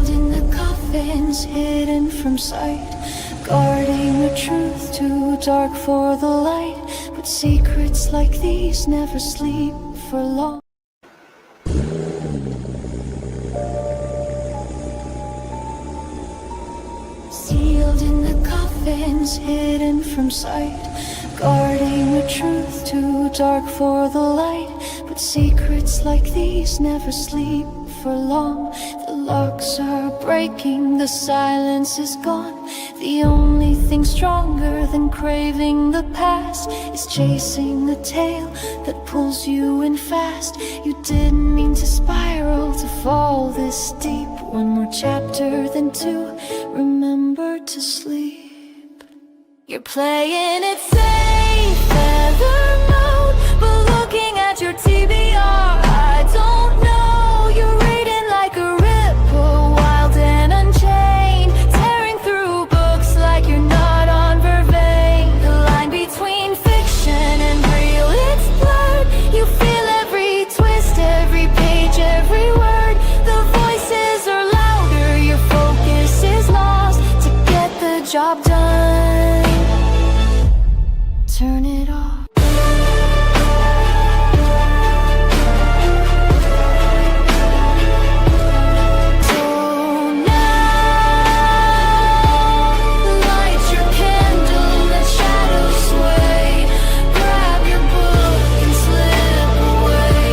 Sealed in the coffins, hidden from sight, guarding the truth, too dark for the light. But secrets like these never sleep for long. Sealed in the coffins, hidden from sight, guarding the truth, too dark for the light. But secrets like these never sleep for long. The locks are breaking, the silence is gone. The only thing stronger than craving the past is chasing the tail that pulls you in fast. You didn't mean to spiral, to fall this deep. One more chapter, then two. Remember to sleep. You're playing it safe, feather mode, but looking at your TBR, I don't know. You're reading like a ripple, wild and unchained, tearing through books like you're not on Vervain. The line between fiction and real, it's blurred. You feel every twist, every page, every word. The voices are louder, your focus is lost. To get the job done, turn it off. So now, light your candle, let shadows sway. Grab your book and slip away.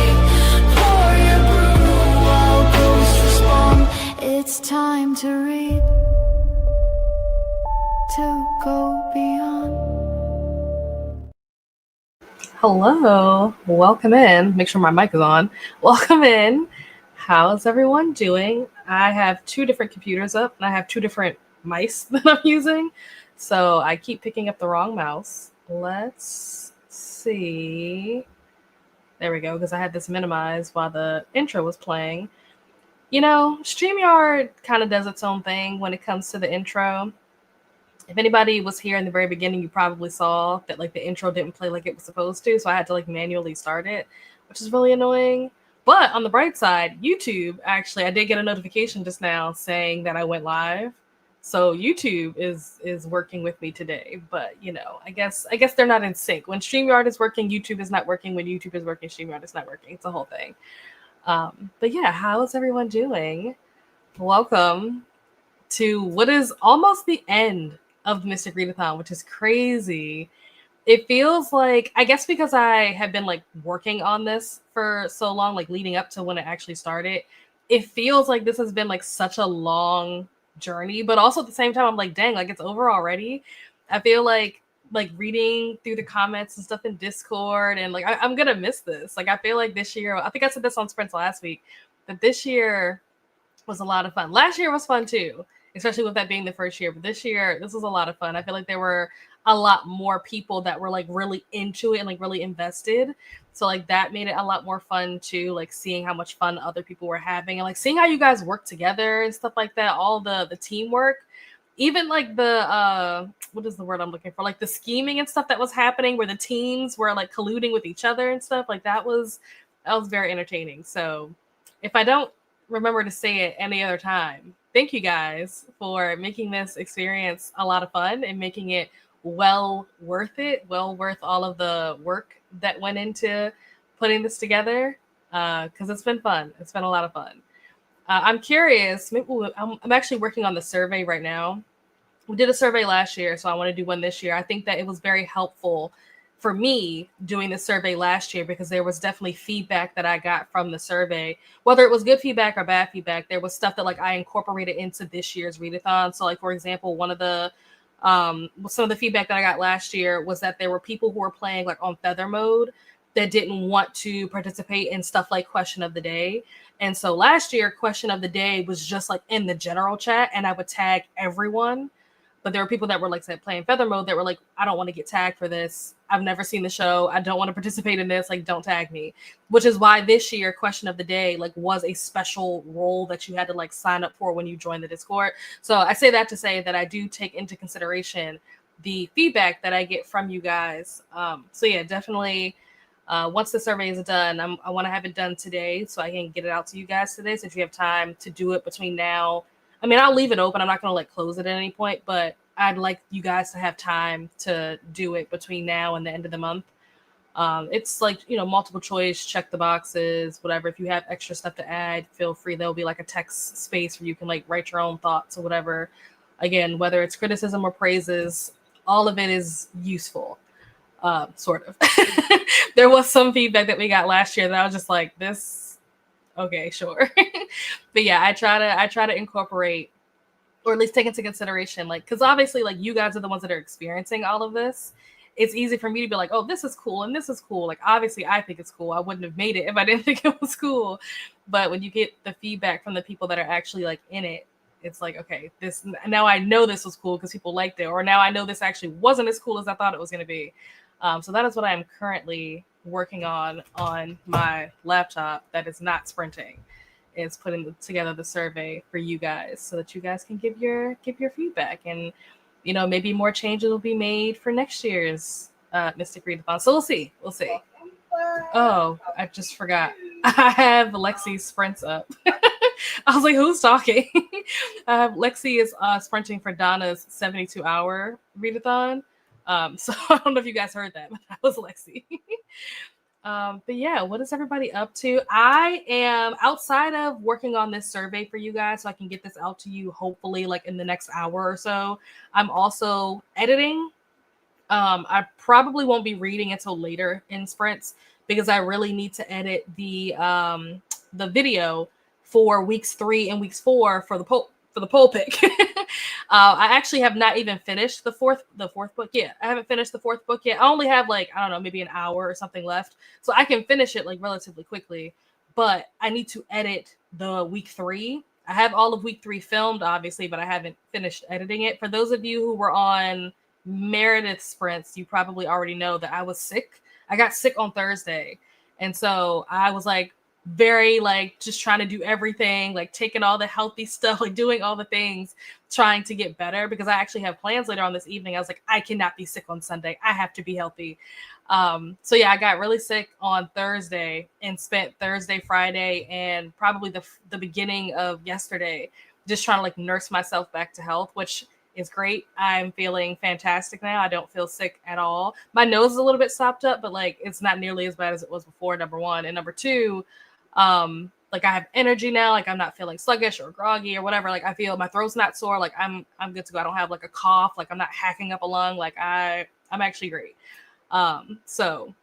Pour your brew while ghosts respond. It's time to read, to go beyond. Hello, welcome in. Make sure my mic is on. Welcome in. How's everyone doing? I have two different computers up and I have two different mice that I'm using. So I keep picking up the wrong mouse. Let's see. There we go, because I had this minimized while the intro was playing. You know, StreamYard kind of does its own thing when it comes to the intro. If anybody was here in the very beginning, you probably saw that like the intro didn't play like it was supposed to, so I had to like manually start it, which is really annoying. But on the bright side, YouTube, actually, I did get a notification just now saying that I went live. So YouTube is working with me today. But you know, I guess they're not in sync. When StreamYard is working, YouTube is not working. When YouTube is working, StreamYard is not working. It's a whole thing. But yeah, how is everyone doing? Welcome to what is almost the end of the Mystic Readathon, which is crazy. It feels like, I guess because I have been like working on this for so long, like leading up to when it actually started, it feels like this has been like such a long journey, but also at the same time, I'm like, dang, like it's over already. I feel like reading through the comments and stuff in Discord, and like I'm gonna miss this. Like I feel like this year, I think I said this on Sprints last week, that this year was a lot of fun. Last year was fun too, especially with that being the first year. But this year, this was a lot of fun. I feel like there were a lot more people that were like really into it and like really invested. So like that made it a lot more fun too, like seeing how much fun other people were having and like seeing how you guys work together and stuff like that. All the teamwork, even like the what is the word I'm looking for? Like the scheming and stuff that was happening where the teams were like colluding with each other and stuff. Like that was very entertaining. So if I don't remember to say it any other time, thank you guys for making this experience a lot of fun and making it well worth all of the work that went into putting this together, because it's been fun. It's been a lot of fun. I'm curious. I'm actually working on the survey right now. We did a survey last year, so I want to do one this year. I think that it was very helpful for me doing the survey last year because there was definitely feedback that I got from the survey, whether it was good feedback or bad feedback. There was stuff that like I incorporated into this year's readathon. So like, for example, one of the some of the feedback that I got last year was that there were people who were playing like on feather mode that didn't want to participate in stuff like question of the day. And so last year, question of the day was just like in the general chat and I would tag everyone. But there were people that were like playing feather mode that were like, I don't want to get tagged for this. I've never seen the show. I don't want to participate in this. Like, don't tag me. Which is why this year, question of the day, like, was a special role that you had to like sign up for when you joined the Discord. So I say that to say that I do take into consideration the feedback that I get from you guys. So yeah, definitely. Once the survey is done, I want to have it done today so I can get it out to you guys today. So if you have time to do it between now, I mean, I'll leave it open. I'm not going to like close it at any point, but I'd like you guys to have time to do it between now and the end of the month. It's like, multiple choice, check the boxes, whatever. If you have extra stuff to add, feel free. There'll be like a text space where you can like write your own thoughts or whatever. Again, whether it's criticism or praises, all of it is useful. Sort of. There was some feedback that we got last year that I was just like, this, okay, sure. But yeah, I try to incorporate, or at least take into consideration, like, because obviously, like, you guys are the ones that are experiencing all of this. It's easy for me to be like, oh, this is cool and this is cool. Like, obviously, I think it's cool. I wouldn't have made it if I didn't think it was cool. But when you get the feedback from the people that are actually like in it, it's like, okay, this, now I know this was cool because people liked it, or now I know this actually wasn't as cool as I thought it was going to be. So that is what I'm currently working on my laptop that is not sprinting, is putting together the survey for you guys so that you guys can give your feedback, and maybe more changes will be made for next year's Mystic Readathon. So we'll see. Oh, I just forgot. I have Lexi's sprints up. I was like, who's talking? Lexi is sprinting for Donna's 72-hour readathon. So I don't know if you guys heard that, but that was Lexi. But yeah, what is everybody up to? I am, outside of working on this survey for you guys so I can get this out to you hopefully like in the next hour or so, I'm also editing. I probably won't be reading until later in sprints because I really need to edit the video for weeks 3 and weeks 4 for the poll pick. I actually have not even finished the fourth book yet. I haven't finished the 4th book yet. I only have like, I don't know, maybe an hour or something left, so I can finish it like relatively quickly. But I need to edit the week 3. I have all of week 3 filmed, obviously, but I haven't finished editing it. For those of you who were on Meredith sprints, you probably already know that I was sick. I got sick on Thursday, and so I was like very like just trying to do everything, like taking all the healthy stuff, like doing all the things, trying to get better, because I actually have plans later on this evening. I was like, I cannot be sick on Sunday. I have to be healthy. So yeah, I got really sick on Thursday and spent Thursday, Friday, and probably the beginning of yesterday just trying to like nurse myself back to health, which is great. I'm feeling fantastic now. I don't feel sick at all. My nose is a little bit stopped up, but like it's not nearly as bad as it was before, number one. And number two, like I have energy now. Like I'm not feeling sluggish or groggy or whatever. Like I feel my throat's not sore. Like I'm good to go. I don't have like a cough. Like I'm not hacking up a lung. Like I'm actually great. So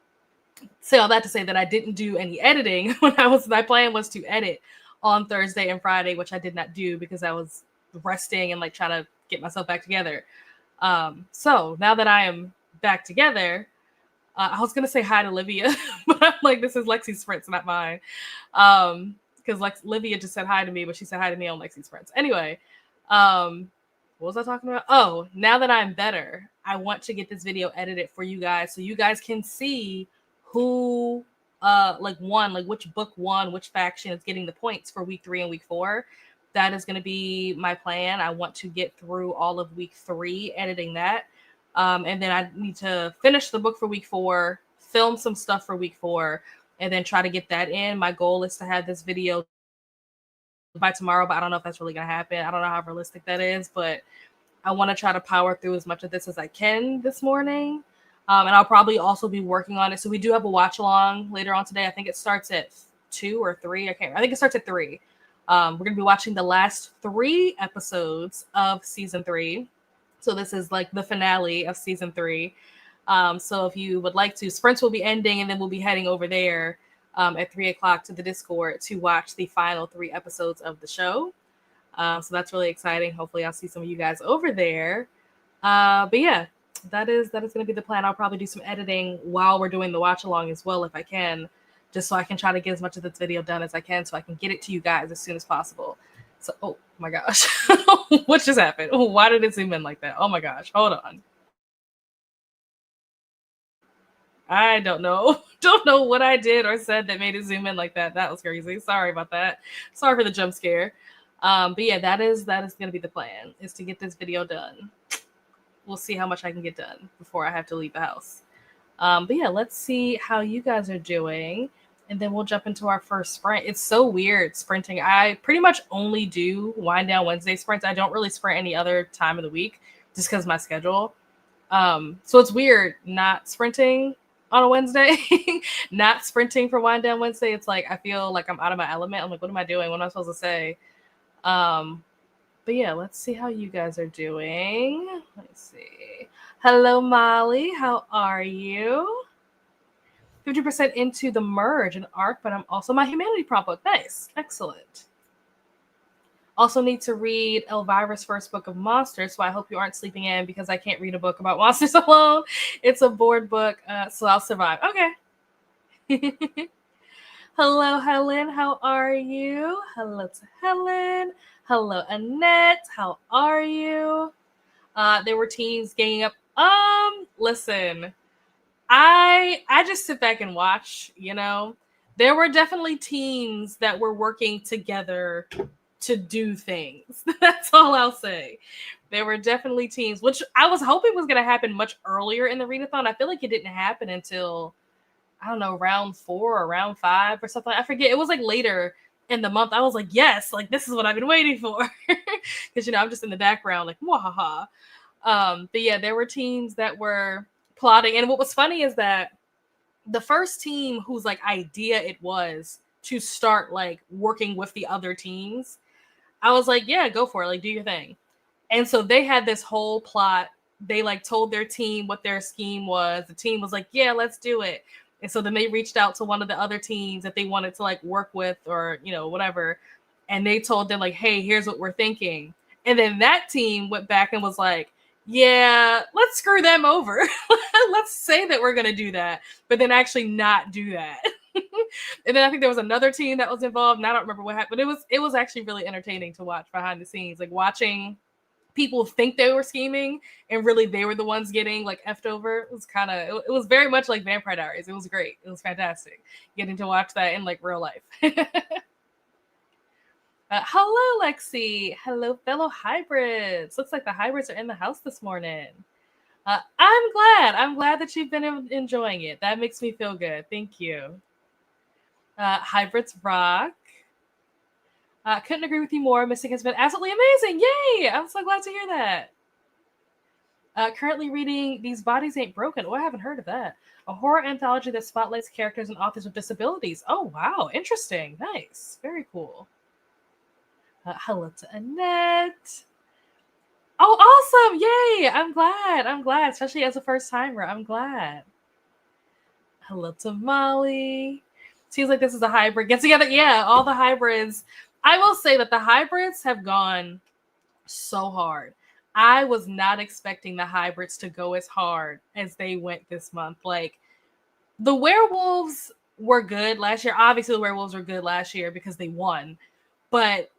say all that to say that I didn't do any editing when my plan was to edit on Thursday and Friday, which I did not do because I was resting and like trying to get myself back together. So now that I am back together, I was gonna say hi to Livia, but I'm like, this is Lexi's sprints, not mine. Because Livia just said hi to me, but she said hi to me on Lexi's sprints. Anyway, what was I talking about? Oh, now that I'm better, I want to get this video edited for you guys so you guys can see who which book won, which faction is getting the points for week 3 and week 4. That is going to be my plan. I want to get through all of week 3 editing that. And then I need to finish the book for week 4, film some stuff for week 4, and then try to get that in. My goal is to have this video by tomorrow, but I don't know if that's really going to happen. I don't know how realistic that is, but I want to try to power through as much of this as I can this morning. And I'll probably also be working on it. So we do have a watch along later on today. I think it starts at 2 or 3. I think it starts at 3. We're going to be watching the last 3 episodes of season 3. So this is like the finale of season 3. So if you would like to, sprints will be ending, and then we'll be heading over there at 3 o'clock to the Discord to watch the final 3 episodes of the show. So that's really exciting. Hopefully I'll see some of you guys over there. But yeah, that is going to be the plan. I'll probably do some editing while we're doing the watch along as well, if I can, just so I can try to get as much of this video done as I can so I can get it to you guys as soon as possible. So, oh my gosh, what just happened? Why did it zoom in like that? Oh my gosh, hold on. I don't know. Don't know what I did or said that made it zoom in like that. That was crazy. Sorry about that. Sorry for the jump scare. But yeah, that is going to be the plan, is to get this video done. We'll see how much I can get done before I have to leave the house. But yeah, let's see how you guys are doing. and then we'll jump into our first sprint. It's so weird sprinting. I pretty much only do wind down Wednesday sprints. I don't really sprint any other time of the week just because of my schedule. So it's weird not sprinting on a Wednesday, not sprinting for wind down Wednesday. It's like I feel like I'm out of my element. I'm like, what am I doing? What am I supposed to say? But yeah, let's see how you guys are doing. Let's see. Hello, Molly. How are you? 50% into the merge and arc, but I'm also my humanity prompt book. Nice. Excellent. Also need to read Elvira's first book of monsters, so I hope you aren't sleeping in because I can't read a book about monsters alone. It's a board book, so I'll survive. Okay. Hello, Helen. How are you? Hello to Helen. Hello, Annette. How are you? There were teams ganging up. Listen, I just sit back and watch, you know. There were definitely teams that were working together to do things. That's all I'll say. There were definitely teams, which I was hoping was going to happen much earlier in the readathon. I feel like it didn't happen until, I don't know, round 4 or round 5 or something. I forget. It was like later in the month. I was like, yes, like this is what I've been waiting for. Because, you know, I'm just in the background like, wahaha. But yeah, there were teams that were plotting. And what was funny is that the first team whose like idea it was to start like working with the other teams, I was like, yeah, go for it. Like, do your thing. And so they had this whole plot. They like told their team what their scheme was. The team was like, yeah, let's do it. And so then they reached out to one of the other teams that they wanted to like work with or, you know, whatever. And they told them like, hey, here's what we're thinking. And then that team went back and was like, yeah, let's screw them over. Let's say that we're going to do that, but then actually not do that. And then I think there was another team that was involved, and I don't remember what happened, but it was actually really entertaining to watch behind the scenes, like watching people think they were scheming and really they were the ones getting like effed over. It was kind of, it was very much like Vampire Diaries. It was great. It was fantastic getting to watch that in like real life. Hello, Lexi. Hello, fellow hybrids. Looks like the hybrids are in the house this morning. I'm glad. I'm glad that you've been enjoying it. That makes me feel good. Thank you. Hybrids rock. Couldn't agree with you more. Mystic has been absolutely amazing. Yay! I'm so glad to hear that. Currently reading These Bodies Ain't Broken. Oh, I haven't heard of that. A horror anthology that spotlights characters and authors with disabilities. Oh, wow. Interesting. Nice. Very cool. Hello to Annette. Oh, awesome. Yay. I'm glad. Especially as a first timer. I'm glad. Hello to Molly. Seems like this is a hybrid get together. Yeah, all the hybrids. I will say that the hybrids have gone so hard. I was not expecting the hybrids to go as hard as they went this month. Like, the werewolves were good last year. Obviously, the werewolves were good last year because they won. But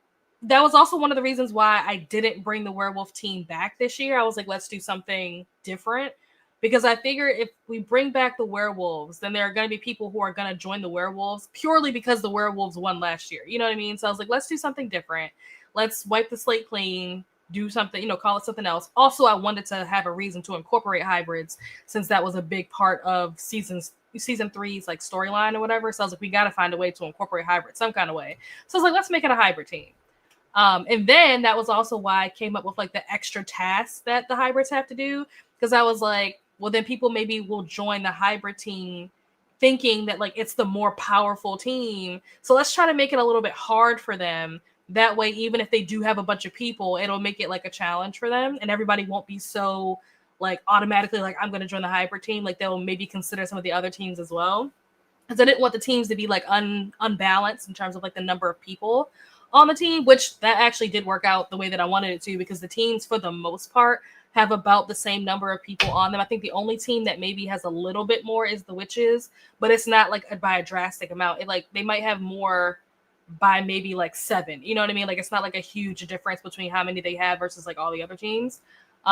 that was also one of the reasons why I didn't bring the werewolf team back this year. I was like, let's do something different. Because I figure if we bring back the werewolves, then there are going to be people who are going to join the werewolves purely because the werewolves won last year. You know what I mean? So I was like, let's do something different. Let's wipe the slate clean, do something, you know, call it something else. Also, I wanted to have a reason to incorporate hybrids since that was a big part of season 3's like storyline or whatever. So I was like, we got to find a way to incorporate hybrids some kind of way. So I was like, let's make it a hybrid team. And then that was also why I came up with like the extra tasks that the hybrids have to do. Because I was like, well, then people maybe will join the hybrid team thinking that like it's the more powerful team. So let's try to make it a little bit hard for them. That way, even if they do have a bunch of people, it'll make it like a challenge for them. And everybody won't be so like automatically like, I'm going to join the hybrid team. Like they'll maybe consider some of the other teams as well. Because I didn't want the teams to be like unbalanced in terms of like the number of people on the team, which that actually did work out the way that I wanted it to, because the teams for the most part have about the same number of people on them. I think the only team that maybe has a little bit more is the witches, but it's not like by a drastic amount. It like they might have more by maybe like 7. You know what I mean? Like it's not like a huge difference between how many they have versus like all the other teams.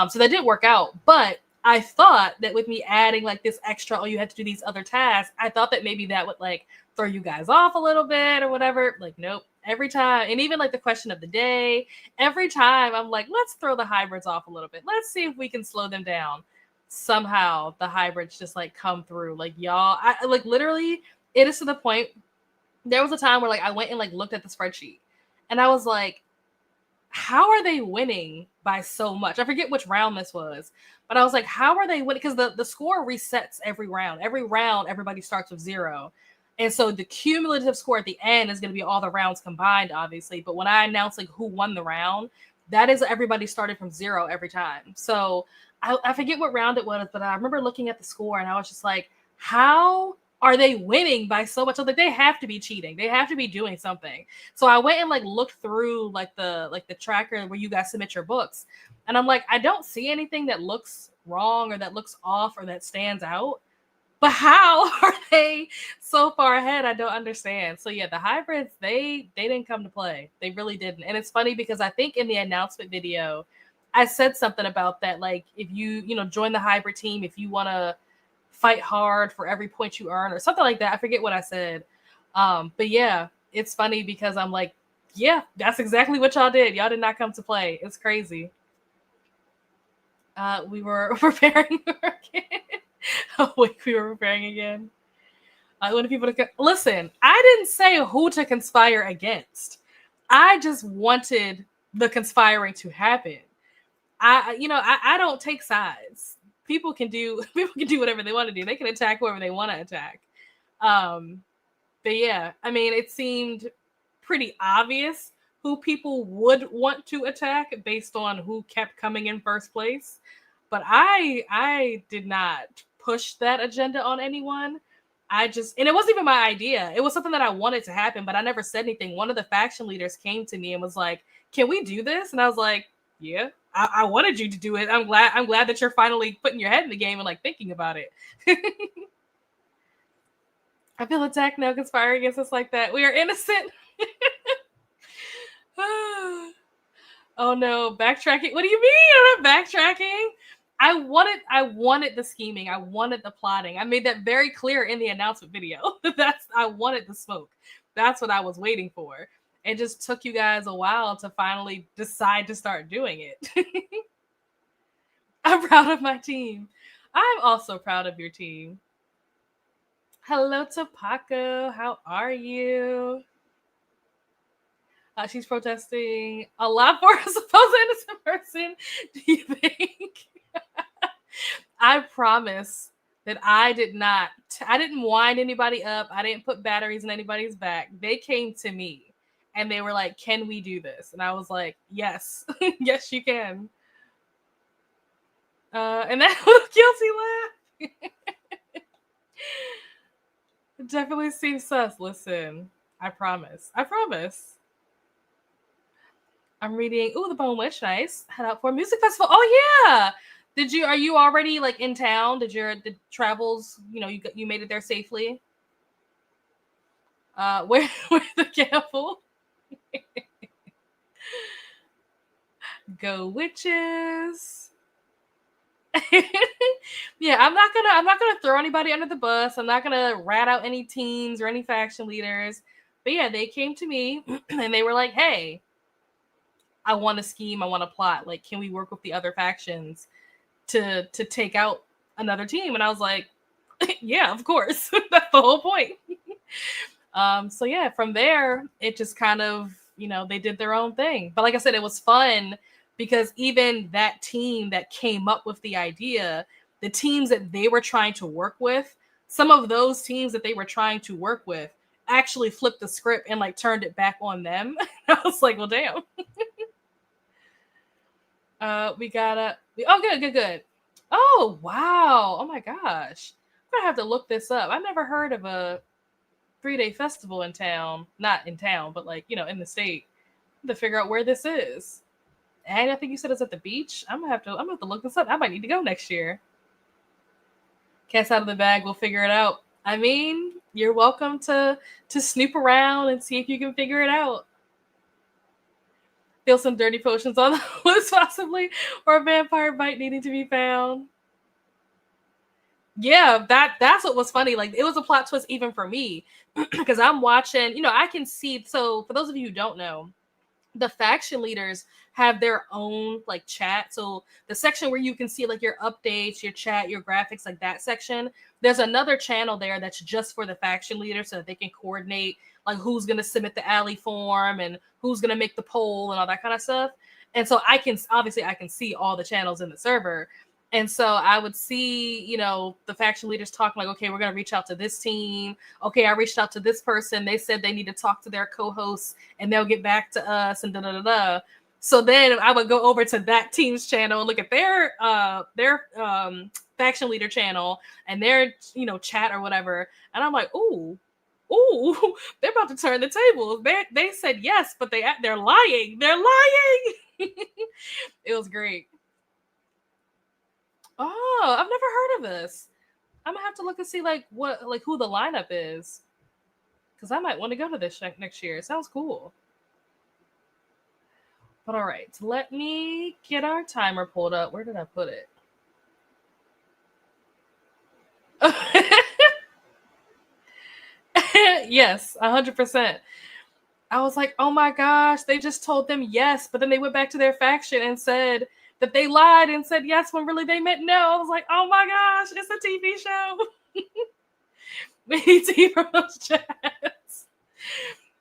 So that did work out. But I thought that with me adding like this extra, oh, you have to do these other tasks, I thought that maybe that would like throw you guys off a little bit or whatever. Like, nope. Every time, and even like the question of the day, every time I'm like, let's throw the hybrids off a little bit. Let's see if we can slow them down. Somehow the hybrids just like come through. Like y'all, I like literally It is to the point. There was a time where like I went and like looked at the spreadsheet, and I was like, how are they winning by so much? I forget which round this was, but I was like, how are they winning? Because the score resets every round. Every round, everybody starts with 0. And so the cumulative score at the end is going to be all the rounds combined, obviously. But when I announce like who won the round, that is everybody started from 0 every time. So I forget what round it was, but I remember looking at the score and I was just like, how are they winning by so much? So like they have to be cheating. They have to be doing something. So I went and like looked through like the tracker where you guys submit your books. And I'm like, I don't see anything that looks wrong or that looks off or that stands out. But how are they so far ahead? I don't understand. So yeah, the hybrids, they didn't come to play. They really didn't. And it's funny because I think in the announcement video, I said something about that. Like if you join the hybrid team, if you want to fight hard for every point you earn or something like that. I forget what I said. But yeah, it's funny because I'm like, yeah, that's exactly what y'all did. Y'all did not come to play. It's crazy. We were preparing again. Oh wait, we were preparing again. I want people to listen. I didn't say who to conspire against. I just wanted the conspiring to happen. I don't take sides. People can do whatever they want to do. They can attack whoever they want to attack. But yeah, I mean, it seemed pretty obvious who people would want to attack based on who kept coming in first place. But I did not push that agenda on anyone. And it wasn't even my idea. It was something that I wanted to happen, but I never said anything. One of the faction leaders came to me and was like, "Can we do this?" And I was like, "Yeah, I wanted you to do it. I'm glad that you're finally putting your head in the game and like thinking about it." I feel attacked now, conspiring against us like that. We are innocent. Oh no, backtracking. What do you mean? I'm not backtracking. I wanted the scheming. I wanted the plotting. I made that very clear in the announcement video. I wanted the smoke. That's what I was waiting for. It just took you guys a while to finally decide to start doing it. I'm proud of my team. I'm also proud of your team. Hello to Paco. How are you? She's protesting a lot for a supposed innocent person. Do you think? I promise that I didn't wind anybody up. I didn't put batteries in anybody's back. They came to me and they were like, "Can we do this?" And I was like, "Yes, yes, you can." And that little guilty laugh. It definitely seems sus. Listen, I promise. I'm reading. Ooh, The Bone Witch. Nice. Head out for a music festival. Oh yeah. Are you already like in town? The travels, you made it there safely? Where the gamble? Go witches. Yeah, I'm not gonna throw anybody under the bus. I'm not gonna rat out any teams or any faction leaders. But yeah, they came to me and they were like, "Hey, I want to scheme. I want to plot. Like, can we work with the other factions to take out another team?" And I was like, "Yeah, of course." That's the whole point. So yeah, from there, it just kind of, they did their own thing. But like I said, it was fun because even that team that came up with the idea, the teams that they were trying to work with, some of those teams that they were trying to work with actually flipped the script and like turned it back on them. I was like, well, damn. We gotta. Oh, good. Oh, wow. Oh my gosh. I'm gonna have to look this up. I never heard of a 3-day festival in town. Not in town, but like, in the state. To figure out where this is. And I think you said it's at the beach. I'm gonna have to look this up. I might need to go next year. Cat's out of the bag. We'll figure it out. I mean, you're welcome to snoop around and see if you can figure it out. Feel some dirty potions on the list, possibly, or a vampire bite needing to be found. Yeah, that's what was funny. Like, it was a plot twist even for me because I'm watching. I can see. So for those of you who don't know, the faction leaders have their own like chat. So the section where you can see like your updates, your chat, your graphics, like that section, there's another channel there that's just for the faction leaders so that they can coordinate like who's going to submit the alley form and who's going to make the poll and all that kind of stuff. And so I can see all the channels in the server. And so I would see, you know, the faction leaders talking like, okay, we're going to reach out to this team. Okay, I reached out to this person. They said they need to talk to their co-hosts and they'll get back to us and da da da da. So then I would go over to that team's channel and look at their faction leader channel and their, you know, chat or whatever. And I'm like, ooh, they're about to turn the tables. They said yes, but they're lying. They're lying. It was great. Oh, I've never heard of this. I'm gonna have to look and see like who the lineup is, because I might want to go to this next year. It sounds cool. But all right, let me get our timer pulled up. Where did I put it? Yes, 100%. I was like, oh my gosh, they just told them yes, but then they went back to their faction and said that they lied and said yes when really they meant no. I was like, oh my gosh, it's a TV show. We need to hear from those chats.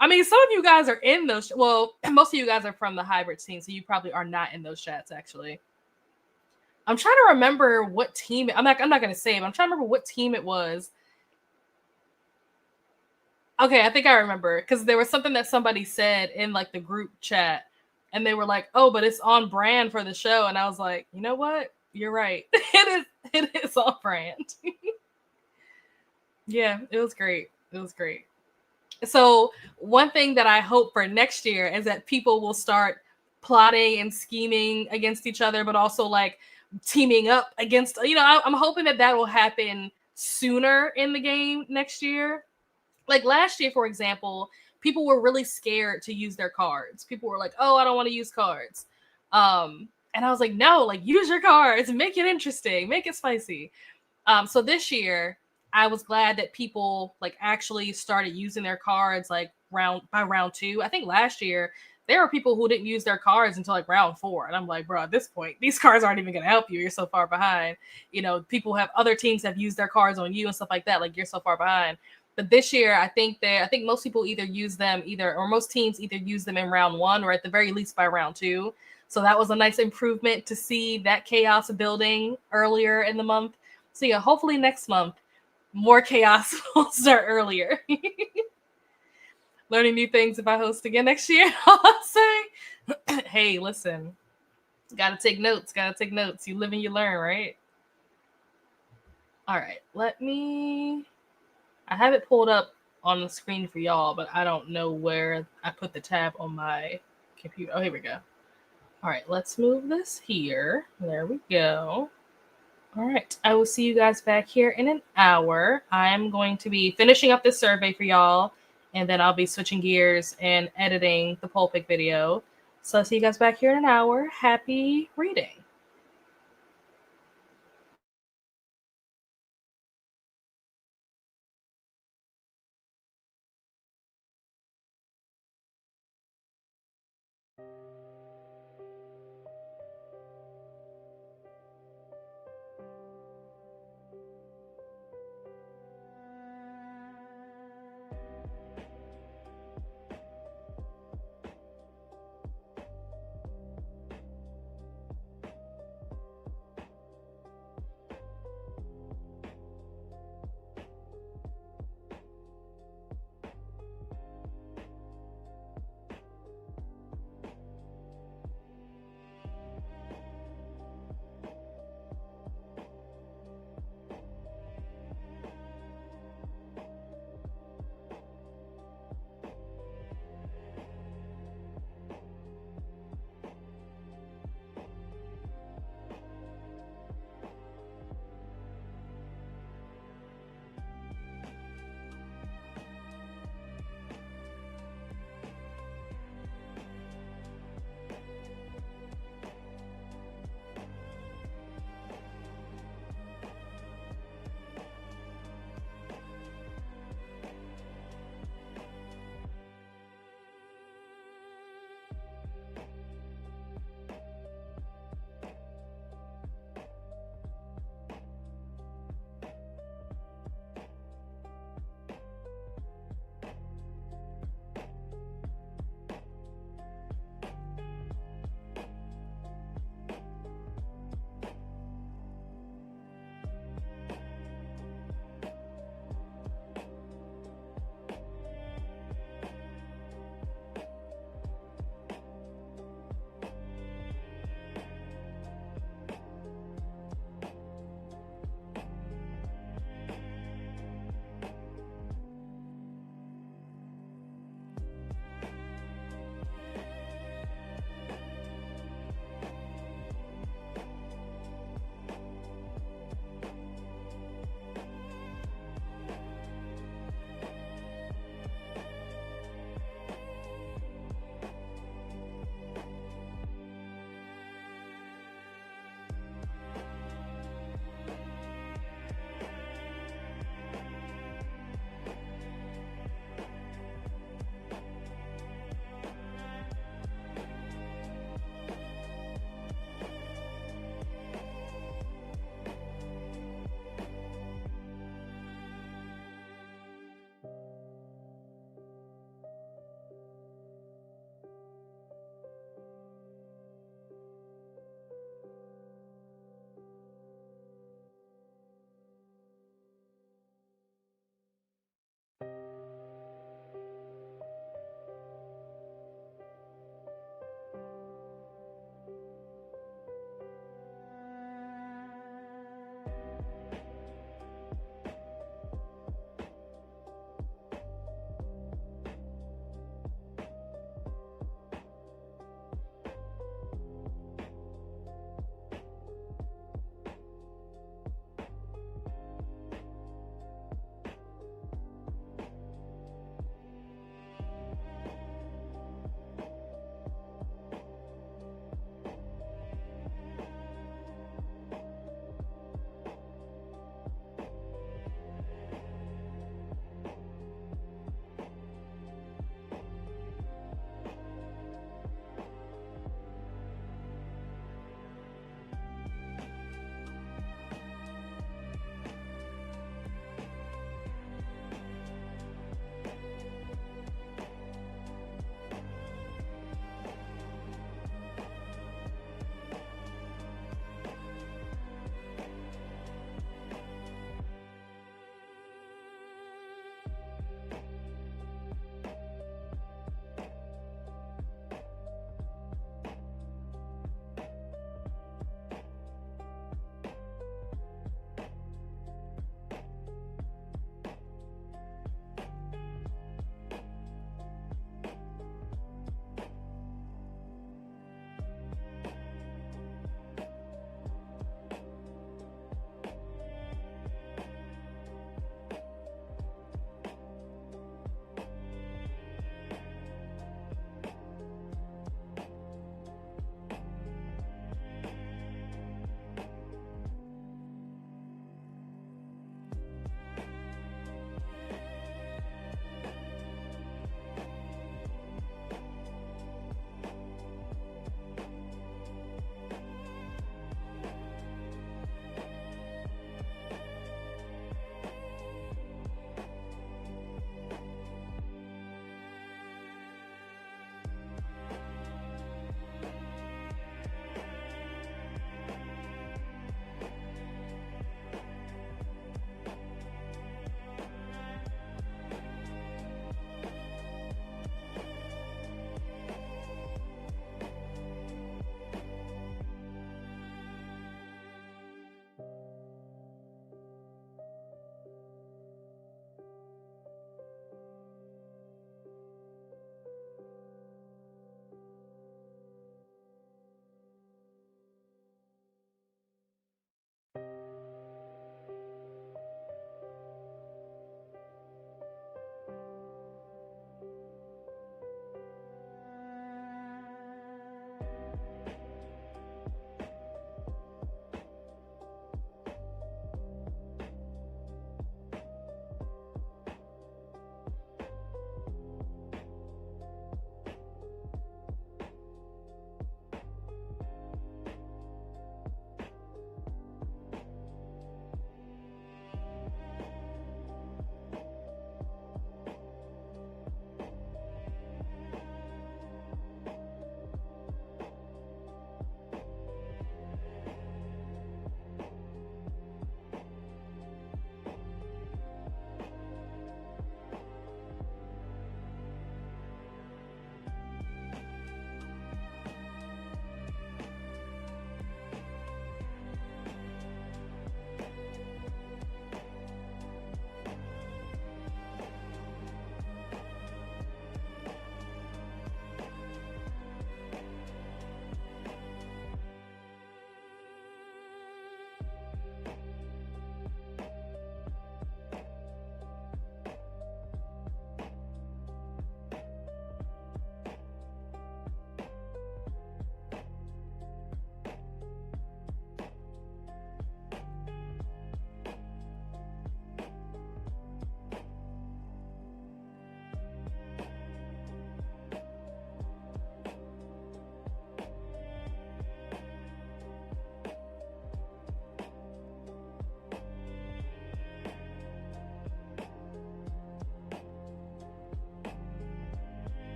I mean, some of you guys are in those. Well, most of you guys are from the hybrid team, so you probably are not in those chats, actually. I'm trying to remember what team. I'm not going to say it. I'm trying to remember what team it was. Okay, I think I remember because there was something that somebody said in like the group chat, and they were like, "Oh, but it's on brand for the show," and I was like, "You know what? You're right. It is on brand." Yeah, it was great. It was great. So one thing that I hope for next year is that people will start plotting and scheming against each other, but also like teaming up against, you know, I'm hoping that will happen sooner in the game next year. Like last year, for example, people were really scared to use their cards. People were like, oh, I don't want to use cards. And I was like, no, like use your cards, make it interesting, make it spicy. So this year, I was glad that people like actually started using their cards like round 2. I think last year there were people who didn't use their cards until like round 4, and I'm like, bro, at this point, these cards aren't even gonna help you. You're so far behind. You know, other teams have used their cards on you and stuff like that. Like you're so far behind. But this year, I think most people either use them or most teams either use them in round 1 or at the very least by round 2. So that was a nice improvement to see that chaos building earlier in the month. So yeah, hopefully next month, more chaos will start earlier. Learning new things if I host again next year. I'll say, hey, listen, gotta take notes. You live and you learn, right? All right, I have it pulled up on the screen for y'all, but I don't know where I put the tab on my computer. Oh, here we go. All right, let's move this here. There we go. All right, I will see you guys back here in an hour. I'm going to be finishing up this survey for y'all, and then I'll be switching gears and editing the poll pick video. So I'll see you guys back here in an hour. Happy reading.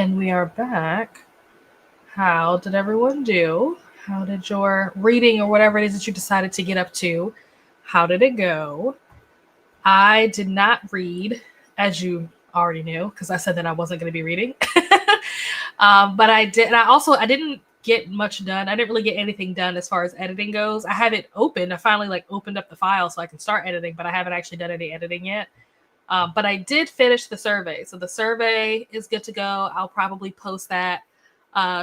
And we are back. How did everyone do? How did your reading or whatever it is that you decided to get up to? How did it go? I did not read, as you already knew, because I said that I wasn't going to be reading. But I did. And I didn't get much done. I didn't really get anything done as far as editing goes. I have it opened. I finally opened up the file so I can start editing, but I haven't actually done any editing yet. But I did finish the survey. So the survey is good to go. I'll probably post that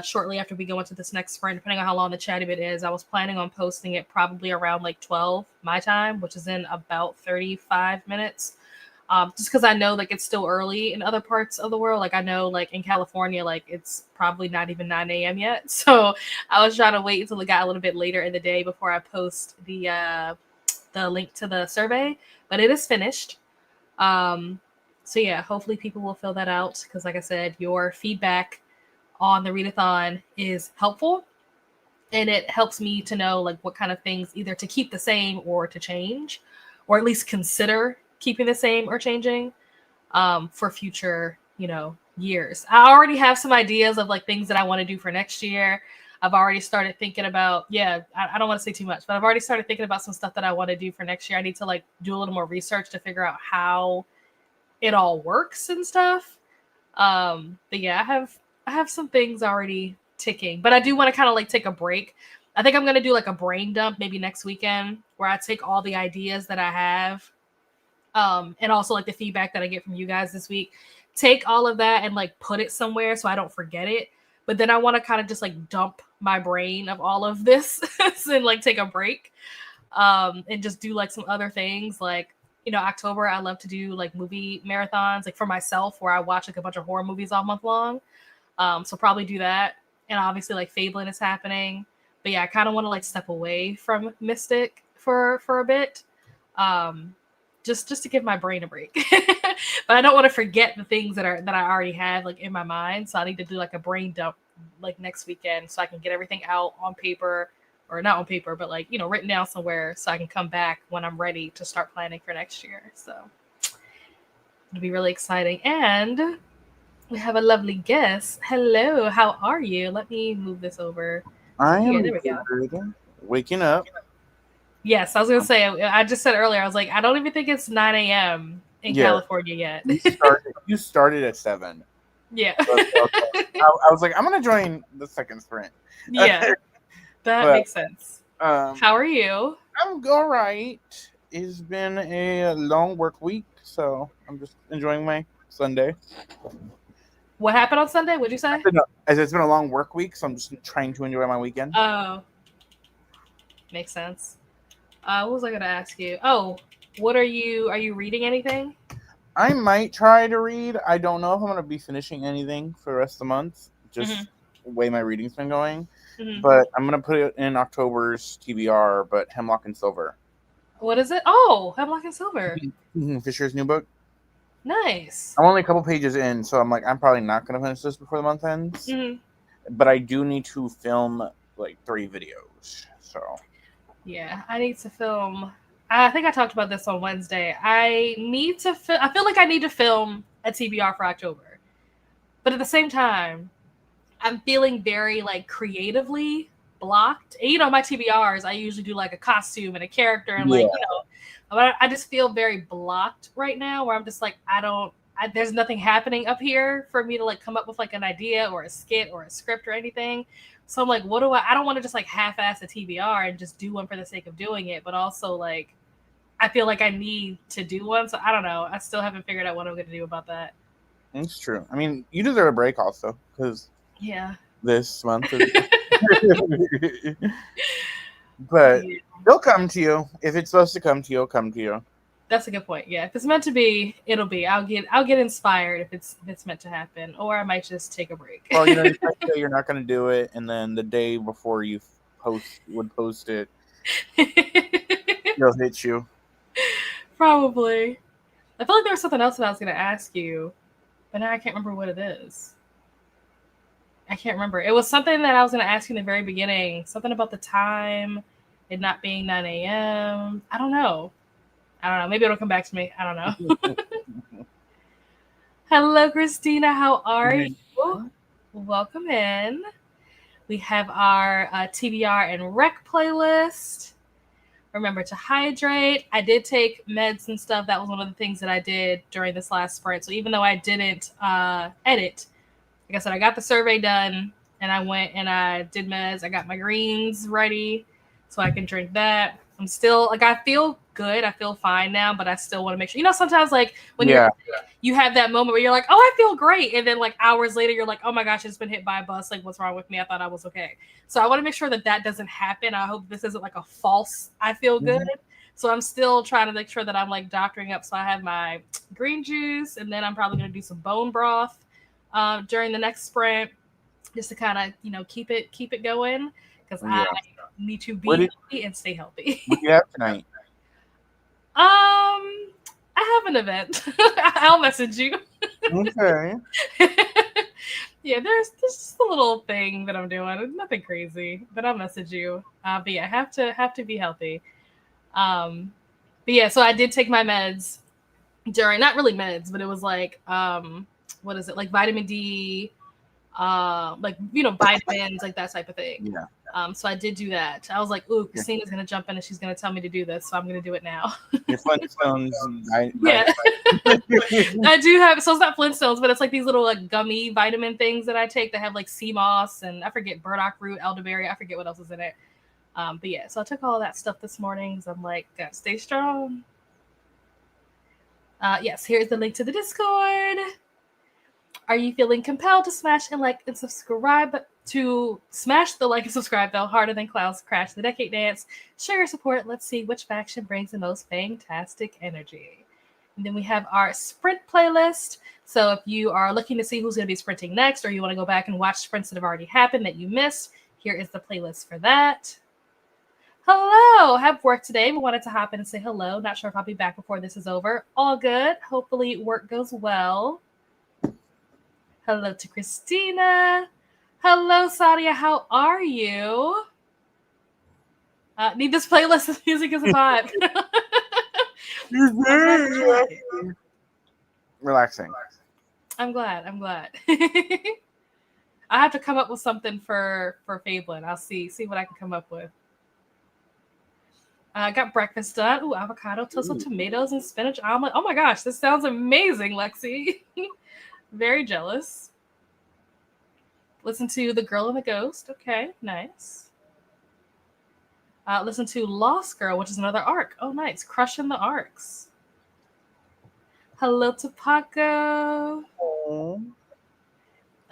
shortly after we go into this next sprint, depending on how long the chatty bit is. I was planning on posting it probably around 12 my time, which is in about 35 minutes. Just because I know it's still early in other parts of the world. I know in California, it's probably not even 9 a.m. yet. So I was trying to wait until it got a little bit later in the day before I post the link to the survey. But it is finished. So yeah, hopefully people will fill that out because, like I said, your feedback on the readathon is helpful, and it helps me to know what kind of things either to keep the same or to change, or at least consider keeping the same or changing for future years. I already have some ideas of things that I want to do for next year. I've already started thinking about, I don't want to say too much, but I've already started thinking about some stuff that I want to do for next year. I need to do a little more research to figure out how it all works and stuff. But yeah, I have some things already ticking, but I do want to kind of take a break. I think I'm going to do a brain dump maybe next weekend where I take all the ideas that I have, and also the feedback that I get from you guys this week, take all of that and put it somewhere so I don't forget it. But then I want to kind of just dump my brain of all of this and take a break, and just do some other things. October, I love to do movie marathons for myself where I watch a bunch of horror movies all month long. So probably do that. And obviously Fabling is happening. But yeah, I kind of want to step away from Mystic for a bit. Just to give my brain a break. But I don't want to forget the things that I already have in my mind. So I need to do a brain dump next weekend so I can get everything out on paper, or not on paper, but written down somewhere so I can come back when I'm ready to start planning for next year. So it'll be really exciting. And we have a lovely guest. Hello, how are you? Let me move this over. I am There we go. good. Waking up. Yes, I was gonna say. I just said earlier. I was I don't even think it's 9 a.m. in California yet. You started at 7. Yeah. Okay. I was I'm gonna join the second sprint. Yeah, that makes sense. How are you? I'm all right. It's been a long work week, so I'm just enjoying my Sunday. What happened on Sunday? What'd you say? It's been a long work week, so I'm just trying to enjoy my weekend. Oh, makes sense. What was I gonna ask you? Oh, what are you reading anything? I might try to read. I don't know if I'm going to be finishing anything for the rest of the month, just the way my reading's been going. Mm-hmm. But I'm going to put it in October's TBR, but Hemlock and Silver. What is it? Oh, Hemlock and Silver. Fisher's new book. Nice. I'm only a couple pages in, so I'm I'm probably not going to finish this before the month ends. Mm-hmm. But I do need to film 3 videos, so. Yeah, I need to film. I think I talked about this on Wednesday. I feel like I need to film a TBR for October. But at the same time, I'm feeling very creatively blocked. And, my TBRs, I usually do a costume and a character and but I just feel very blocked right now where I'm just there's nothing happening up here for me to come up with an idea or a skit or a script or anything. So I'm what do I don't want to just half-ass a TBR and just do one for the sake of doing it, but also I feel I need to do one. So I don't know. I still haven't figured out what I'm going to do about that. It's true. I mean, you deserve a break also because this month is... But they'll come to you. If it's supposed to come to you, it'll come to you. That's a good point. Yeah, if it's meant to be, it'll be. I'll get inspired if it's meant to happen, or I might just take a break. Well, you might say you're not going to do it, and then the day before you post it, it'll hit you. Probably. I feel there was something else that I was going to ask you, but now I can't remember what it is. I can't remember. It was something that I was going to ask you in the very beginning. Something about the time, it not being 9 a.m. I don't know. Maybe it'll come back to me. I don't know. Hello, Christina. How are you? Welcome in. We have our TBR and rec playlist. Remember to hydrate. I did take meds and stuff. That was one of the things that I did during this last sprint. So even though I didn't edit, like I said, I got the survey done and I went and I did meds. I got my greens ready so I can drink that. I'm still like, I feel good. I feel fine now, but I still want to make sure. You know, sometimes like when you have that moment where you're like, oh, I feel great. And then like hours later, you're like, oh my gosh, it's been hit by a bus. Like, what's wrong with me? I thought I was okay. So I want to make sure that that doesn't happen. I hope this isn't like a false, I feel good. So I'm still trying to make sure that I'm like doctoring up. So I have my green juice and then I'm probably going to do some bone broth during the next sprint just to kind of, you know, keep it going because I need to be healthy and stay healthy. What do you have tonight? I have an event. I'll message you. Okay. Yeah, there's just a little thing that I'm doing. Nothing crazy, but I'll message you. But yeah, have to be healthy. But yeah, so I did take my meds during, not really meds, but it was like what is it, like vitamin D, like, you know, vitamins, like that type of thing. Yeah. So I did do that. I was like, ooh, Christina's gonna jump in and she's gonna tell me to do this, so I'm gonna do it now. Your Flintstones. Yeah. I do have, so it's not Flintstones, but it's like these little like gummy vitamin things that I take that have like sea moss and I forget burdock root, elderberry, I forget what else is in it. But yeah, so I took all of that stuff this morning because I'm like, gotta stay strong. Yes, here's the link to the Discord. Are you feeling compelled to smash and like and subscribe? To smash the like and subscribe bell harder than Klaus Crash the Decade Dance. Show your support. Let's see which faction brings the most fantastic energy. And then we have our sprint playlist. So if you are looking to see who's going to be sprinting next, or you want to go back and watch sprints that have already happened that you missed, here is the playlist for that. Hello, have work today, but wanted to hop in and say hello. Not sure if I'll be back before this is over. All good. Hopefully work goes well. Hello to Christina. Hello, Sadia. How are you? Need this playlist. This music is a vibe. Relaxing. I'm glad. I have to come up with something for Fabelin. I'll see what I can come up with. I got breakfast done. Ooh, avocado toast with tomatoes and spinach omelet. Oh my gosh, this sounds amazing, Lexi. Very jealous. Listen to The Girl and the Ghost. Okay, nice. Listen to Lost Girl, which is another arc. Oh, nice. Crushing the arcs. Hello to Paco. Oh.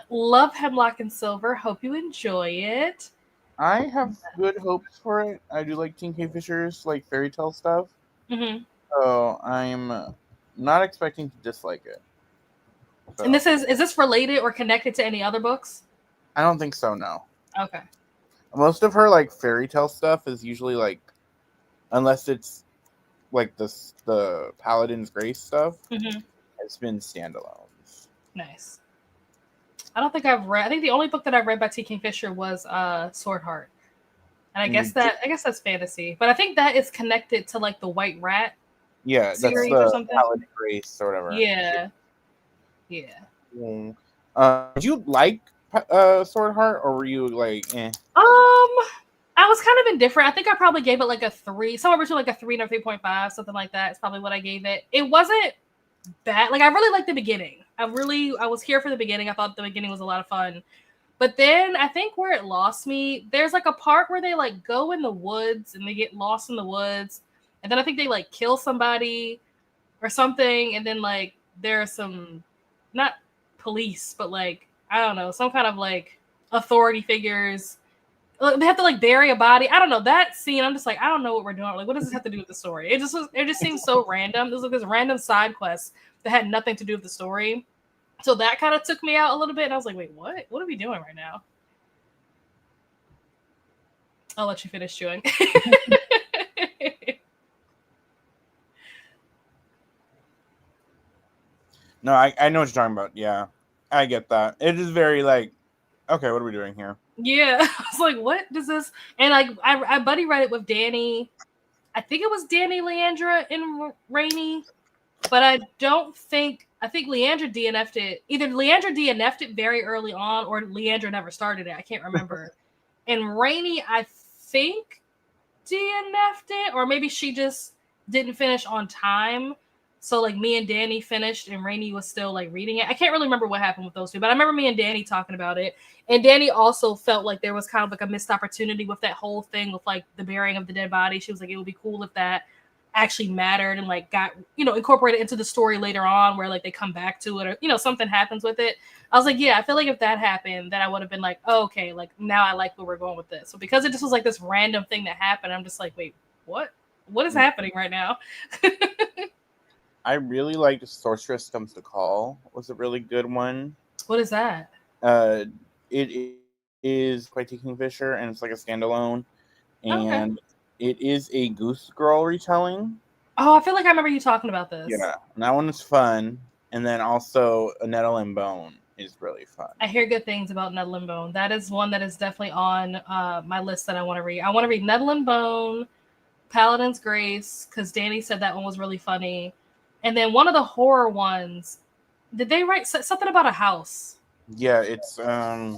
Love Hemlock and Silver. Hope you enjoy it. I have good hopes for it. I do like Teen Kingfisher's like fairy tale stuff. Mm-hmm. So I'm not expecting to dislike it. So. And is this related or connected to any other books? I don't think so, no. Okay. Most of her like fairy tale stuff is usually like, unless it's like the Paladin's Grace stuff, it's been standalones. Nice. I don't think I've read. I think the only book that I've read by T. Kingfisher was Sword Heart, and I guess that's fantasy. But I think that is connected to like the White Rat. Yeah, that's the Paladin Grace or whatever. Yeah. Did you like Sword Heart, or were you like, eh? I was kind of indifferent. I think I probably gave it like a 3, somewhere between like a 3 and a 3.5, something like that. It's probably what I gave it. It wasn't bad. Like I really liked the beginning. I was here for the beginning. I thought the beginning was a lot of fun. But then I think where it lost me, there's like a part where they like go in the woods and they get lost in the woods. And then I think they like kill somebody or something. And then like there are some, not police, but like, I don't know, some kind of like authority figures. They have to like bury a body. I don't know, that scene. I'm just like, I don't know what we're doing. Like, what does this have to do with the story? It just seems so random. It was like this random side quest that had nothing to do with the story. So that kind of took me out a little bit. And I was like, wait, what? What are we doing right now? I'll let you finish chewing. No, I know what you're talking about. Yeah, I get that. It is very like, okay, what are we doing here? Yeah, I was like, what does this? And like, I buddy read it with Danny. I think it was Danny, Leandra, and Rainey, but I don't think I think Leandra DNF'd it. Either Leandra DNF'd it very early on, or Leandra never started it. I can't remember. And Rainey, I think, DNF'd it, or maybe she just didn't finish on time. So like me and Danny finished, and Rainey was still like reading it. I can't really remember what happened with those two, but I remember me and Danny talking about it. And Danny also felt like there was kind of like a missed opportunity with that whole thing with like the burying of the dead body. She was like, it would be cool if that actually mattered and like got, you know, incorporated into the story later on where like they come back to it, or, you know, something happens with it. I was like, yeah, I feel like if that happened, then I would have been like, oh, okay, like now I like where we're going with this. So because it just was like this random thing that happened, I'm just like, wait, what is happening right now? I really liked Sorceress Comes to Call. It was a really good one. What is that? It is by T. Kingfisher, and it's like a standalone, and Okay. it is a Goose Girl retelling. Oh, I feel like I remember you talking about this. Yeah, and that one is fun. And then also A Nettle and Bone is really fun. I hear good things about Nettle and Bone. That is one that is definitely on my list that I want to read. I want to read Nettle and Bone, Paladin's Grace, because Danny said that one was really funny. And then one of the horror ones, did they write something about a house? Yeah, it's I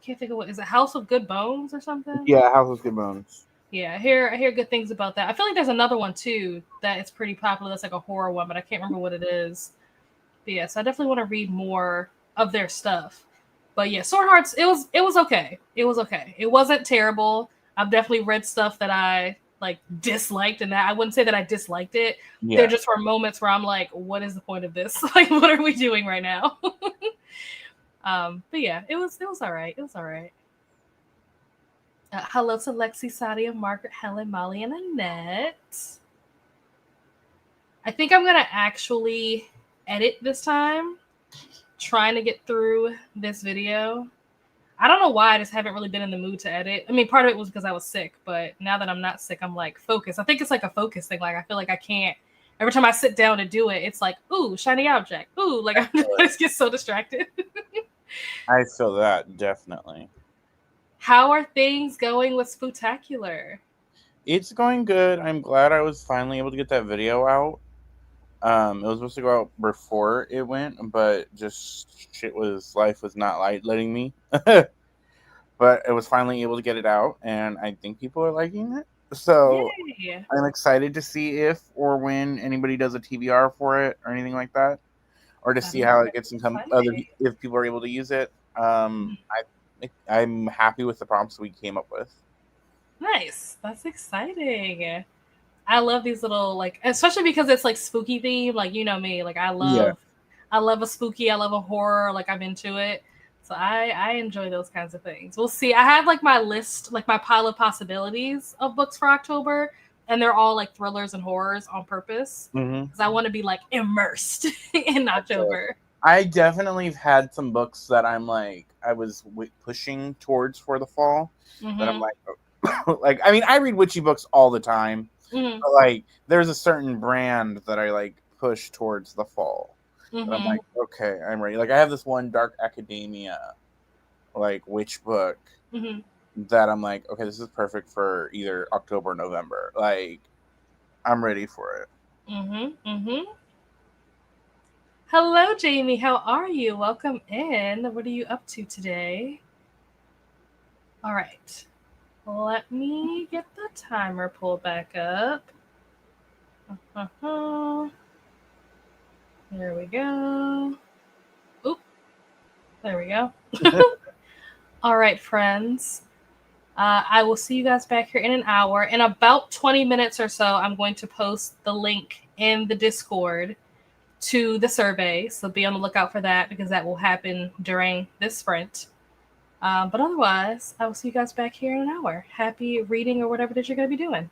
can't think of what is it, House of Good Bones or something? Yeah, House of Good Bones. Yeah, I hear good things about that. I feel like there's another one too that is pretty popular. That's like a horror one, but I can't remember what it is. But yeah, so I definitely want to read more of their stuff. But yeah, Sword Hearts, it was okay. It was okay. It wasn't terrible. I've definitely read stuff that I like disliked, and that I wouldn't say that I disliked it. Yeah. There just were moments where I'm like, what is the point of this? Like, what are we doing right now? But yeah, it was all right. It was all right. Hello to Lexi, Sadia, Margaret, Helen, Molly, and Annette. I think I'm going to actually edit this time, trying to get through this video. I don't know why, I just haven't really been in the mood to edit. I mean, part of it was because I was sick, but now that I'm not sick, I'm like focused. I think it's like a focus thing. Like I feel like I can't, every time I sit down to do it, it's like, ooh, shiny object. Ooh, like I just get so distracted. I feel that, definitely. How are things going with Spooktacular? It's going good. I'm glad I was finally able to get that video out. It was supposed to go out before it went, but just life was not letting me. But I was finally able to get it out, and I think people are liking it. So Yay. I'm excited to see if or when anybody does a TBR for it or anything like that, or to see how it gets in some other, if people are able to use it. I'm happy with the prompts we came up with. Nice. That's exciting. I love these little, like, especially because it's like spooky theme. Like, you know me, like I love a spooky, I love a horror, like I'm into it. So I enjoy those kinds of things. We'll see. I have like my list, like my pile of possibilities of books for October, and they're all like thrillers and horrors on purpose because I want to be like immersed in October. I definitely have had some books that I'm like, I was pushing towards for the fall. But I'm like, like, I mean, I read witchy books all the time. But like, there's a certain brand that I like push towards the fall. But I'm like, okay, I'm ready. Like, I have this one Dark Academia, like, witch book that I'm like, okay, this is perfect for either October or November. Like, I'm ready for it. Hello, Jamie. How are you? Welcome in. What are you up to today? All right. Let me get the timer pulled back up. There we go. Oop. There we go. All right, friends. I will see you guys back here in an hour. In about 20 minutes or so, I'm going to post the link in the Discord to the survey. So be on the lookout for that because that will happen during this sprint. But otherwise, I will see you guys back here in an hour. Happy reading or whatever that you're going to be doing.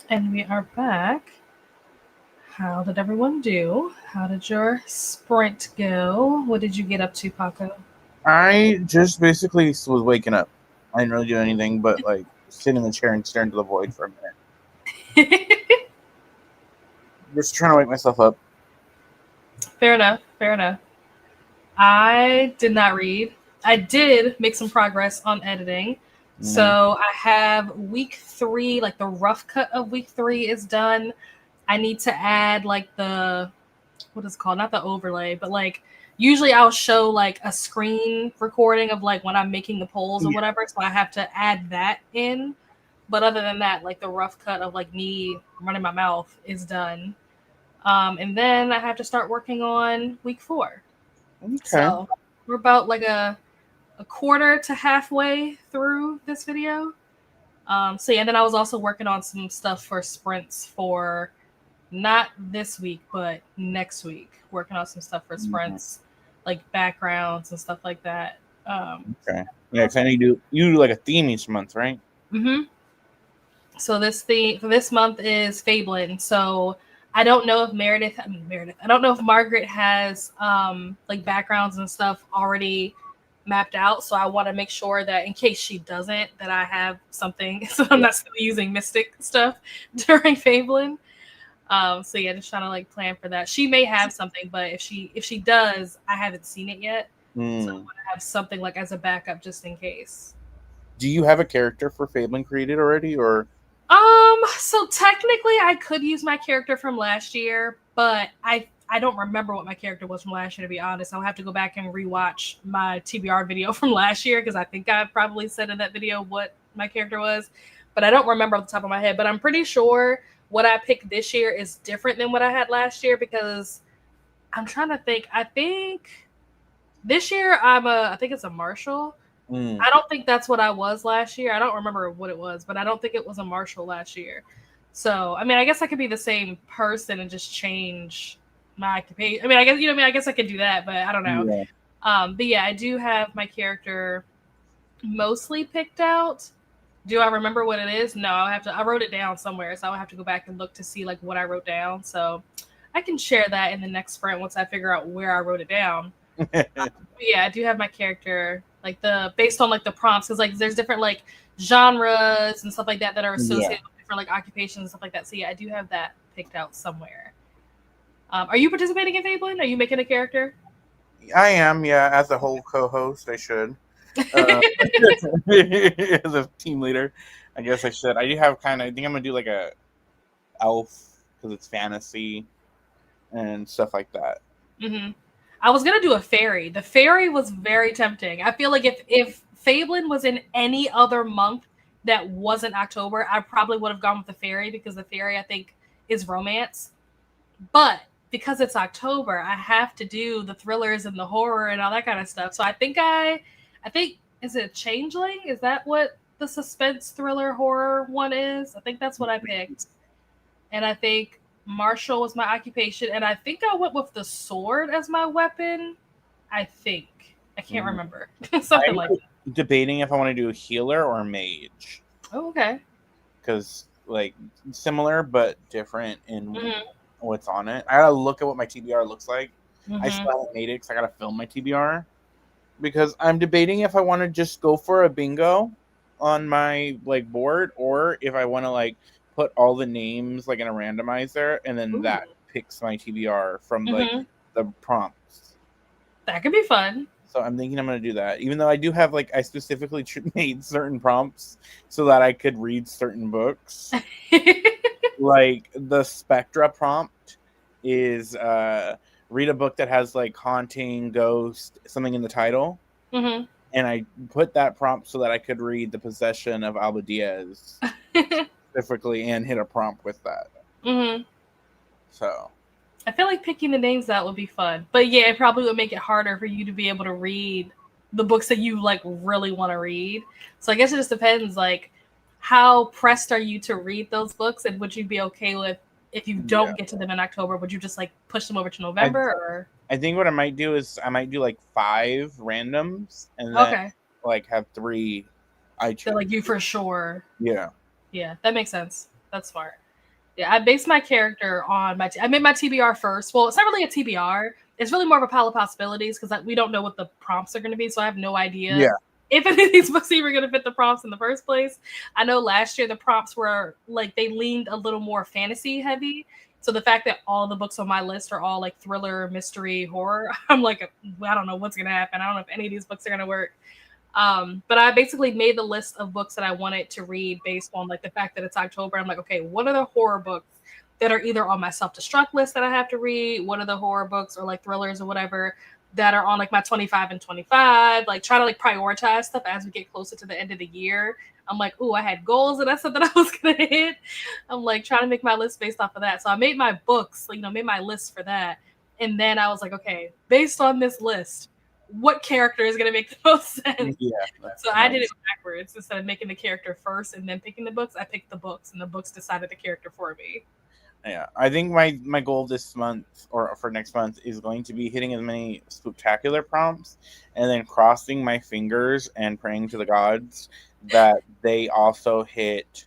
And we are back. How did everyone do? How did your sprint go? What did you get up to, Paco? I just basically was waking up. I didn't really do anything but like sit in the chair and stare into the void for a minute. Just trying to wake myself up. Fair enough. Fair enough. I did not read. I did make some progress on editing. So I have week 3, like the rough cut of week 3 is done. I need to add like the, what is it called? Not the overlay, but like usually I'll show like a screen recording of like when I'm making the polls or whatever. So I have to add that in. But other than that, like the rough cut of like me running my mouth is done. And then I have to start working on week 4. Okay. So we're about like a quarter to halfway through this video. So yeah, and then I was also working on some stuff for sprints for not this week, but next week. Working on some stuff for sprints, like backgrounds and stuff like that. Okay. Yeah, because I know you do like a theme each month, right? Mm-hmm. So this theme for this month is Fabelin. So I don't know if Meredith. I don't know if Margaret has like backgrounds and stuff already mapped out. So I want to make sure that in case she doesn't, that I have something. So I'm not still using Mystic stuff during Fabelin. So yeah, just trying to like plan for that. She may have something, but if she does, I haven't seen it yet. So I want to have something like as a backup just in case. Do you have a character for Fabelin created already, or? So technically I could use my character from last year, but I don't remember what my character was from last year, to be honest. I'll have to go back and rewatch my TBR video from last year because I think I probably said in that video what my character was, but I don't remember off the top of my head. But I'm pretty sure what I picked this year is different than what I had last year because I'm trying to think. I think this year I think it's a marshal. I don't think that's what I was last year. I don't remember what it was, but I don't think it was a marshal last year. So, I mean, I guess I could be the same person and just change my occupation. I mean, I guess I guess I could do that, but I don't know. Yeah. But yeah, I do have my character mostly picked out. Do I remember what it is? No, I wrote it down somewhere, so I'll have to go back and look to see like what I wrote down. So I can share that in the next sprint once I figure out where I wrote it down. Yeah, I do have my character like based on like the prompts because like there's different like genres and stuff like that are associated with different like occupations and stuff like that. So yeah, I do have that picked out somewhere. Are you participating in Fabelin? Are you making a character? I am, yeah. As a whole co-host, I should. As a team leader, I guess I should. I do have I think I'm gonna do like a elf because it's fantasy and stuff like that. Mm-hmm. I was gonna do a fairy. The fairy was very tempting. I feel like if Fabelin was in any other month that wasn't October, I probably would have gone with the fairy because the fairy I think is romance. But because it's October, I have to do the thrillers and the horror and all that kind of stuff. So I think is it Changeling? Is that what the suspense thriller horror one is? I think that's what I picked. And I think martial was my occupation, and I think I went with the sword as my weapon. I think I can't remember something like that. Debating if I want to do a healer or a mage. Oh, okay. Because like similar but different in what's on it. I gotta look at what my TBR looks like. I still haven't made it because I gotta film my TBR. Because I'm debating if I want to just go for a bingo on my like board, or if I want to like put all the names like in a randomizer, and then that picks my TBR from like the prompts. That could be fun. So I'm thinking I'm going to do that, even though I do have like I specifically made certain prompts so that I could read certain books. Like the Spectra prompt is read a book that has like haunting, ghost, something in the title. And I put that prompt so that I could read The Possession of Alba Diaz specifically and hit a prompt with that. So I feel like picking the names out would be fun. But yeah, it probably would make it harder for you to be able to read the books that you like really want to read. So I guess it just depends like how pressed are you to read those books, and would you be okay with if you don't get to them in October, would you just like push them over to November? Or I think what I might do is I might do like 5 randoms and then like have 3 I choose. So like you for sure. Yeah. Yeah, that makes sense. That's smart. Yeah, I based my character on I made my TBR first. Well, it's not really a TBR. It's really more of a pile of possibilities because we don't know what the prompts are going to be. So I have no idea if any of these books even going to fit the prompts in the first place. I know last year the prompts were like they leaned a little more fantasy heavy. So the fact that all the books on my list are all like thriller, mystery, horror, I'm like, I don't know what's going to happen. I don't know if any of these books are going to work. But I basically made the list of books that I wanted to read based on like the fact that it's October. I'm like, okay, what are the horror books that are either on my self-destruct list that I have to read? What are the horror books or like thrillers or whatever that are on like my 25 and 25? Like try to like prioritize stuff as we get closer to the end of the year. I'm like, oh, I had goals that I said that I was gonna hit. I'm like trying to make my list based off of that. So I made my books, made my list for that. And then I was like, okay, based on this list, what character is going to make the most sense? Yeah. So I did it backwards. Instead of making the character first and then picking the books, I picked the books, and the books decided the character for me. Yeah, I think my goal this month or for next month is going to be hitting as many spectacular prompts and then crossing my fingers and praying to the gods that they also hit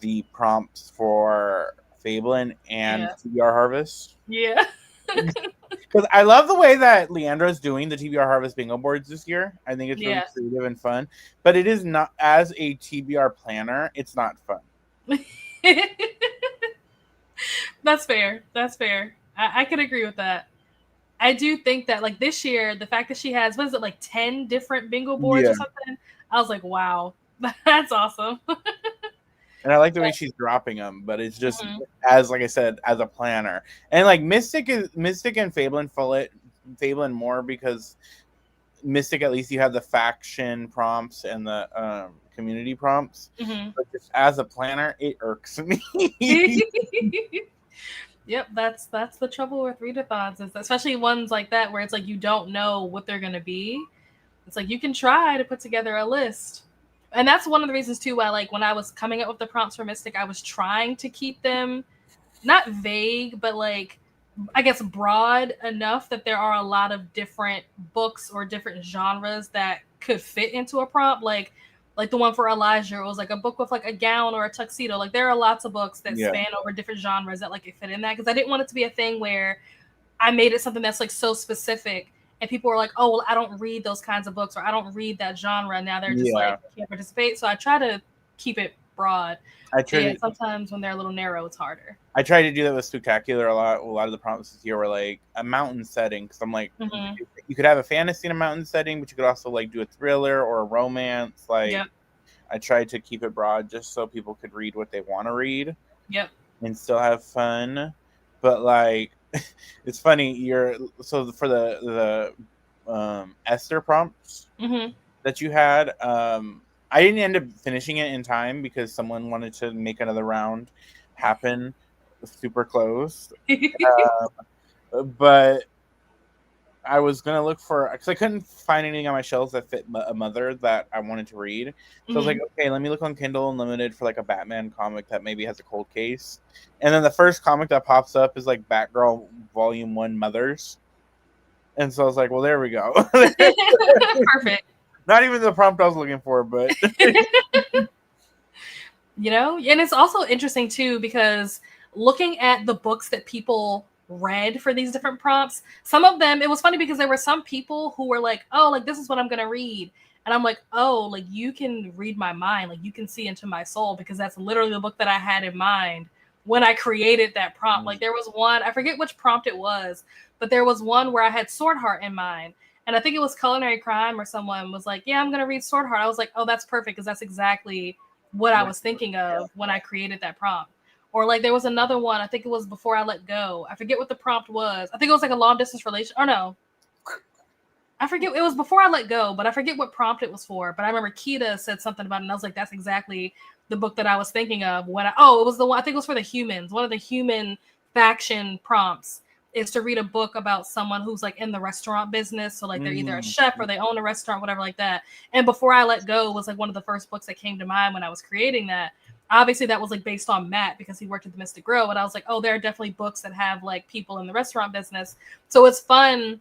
the prompts for Fablin and TBR Harvest. Yeah. Because I love the way that Leandra's doing the TBR Harvest bingo boards this year. I think it's really creative and fun. But it is not, as a TBR planner, it's not fun. That's fair. That's fair. I could agree with that. I do think that like this year, the fact that she has, what is it, like 10 different bingo boards or something? I was like, wow, that's awesome. And I like the way she's dropping them, but it's just as, like I said, as a planner. And like Mystic and Fablin more because Mystic, at least you have the faction prompts and the community prompts. But just as a planner, it irks me. Yep, that's the trouble with readathons, is especially ones like that where it's like you don't know what they're gonna be. It's like you can try to put together a list. And that's one of the reasons too why, like, when I was coming up with the prompts for Mystic, I was trying to keep them not vague, but like I guess broad enough that there are a lot of different books or different genres that could fit into a prompt. Like the one for Elijah, it was like a book with like a gown or a tuxedo. Like there are lots of books that span over different genres that like it fit in that, because I didn't want it to be a thing where I made it something that's like so specific and people were like, oh, well, I don't read those kinds of books, or I don't read that genre. Now they're just like, can't participate. So I try to keep it broad. Sometimes when they're a little narrow, it's harder. I try to do that with Spectacular a lot. A lot of the prompts this year were like a mountain setting, because I'm like, you could have a fantasy in a mountain setting, but you could also like do a thriller or a romance. Like, I tried to keep it broad just so people could read what they want to read. And still have fun. But like, it's funny. For the Esther prompts that you had. I didn't end up finishing it in time because someone wanted to make another round happen super close. But I was going to look for, because I couldn't find anything on my shelves that fit a mother that I wanted to read. So I was like, okay, let me look on Kindle Unlimited for like a Batman comic that maybe has a cold case. And then the first comic that pops up is like Batgirl Volume 1 Mothers. And so I was like, well, there we go. Perfect. Not even the prompt I was looking for, but and it's also interesting too, because looking at the books that people read for these different prompts, some of them, it was funny because there were some people who were like, oh, like this is what I'm gonna read, and I'm like, oh, like you can read my mind, like you can see into my soul, because that's literally the book that I had in mind when I created that prompt. Like there was one, I forget which prompt it was, but there was one where I had Sword Heart in mind. And I think it was Culinary Crime, or someone was like, yeah, I'm going to read Sword Heart. I was like, oh, that's perfect, because that's exactly what I was thinking of when I created that prompt. Or like there was another one, I think it was Before I Let Go. I forget what the prompt was. I think it was like a long distance relation. Or no. I forget. It was Before I Let Go, but I forget what prompt it was for. But I remember Keita said something about it, and I was like, that's exactly the book that I was thinking of. It was the one, I think it was for the humans. One of the human faction prompts is to read a book about someone who's like in the restaurant business. So like they're either a chef or they own a restaurant, whatever like that. And Before I Let Go was like one of the first books that came to mind when I was creating that. Obviously that was like based on Matt because he worked at the Mystic Grow. But I was like, oh, there are definitely books that have like people in the restaurant business. So it's fun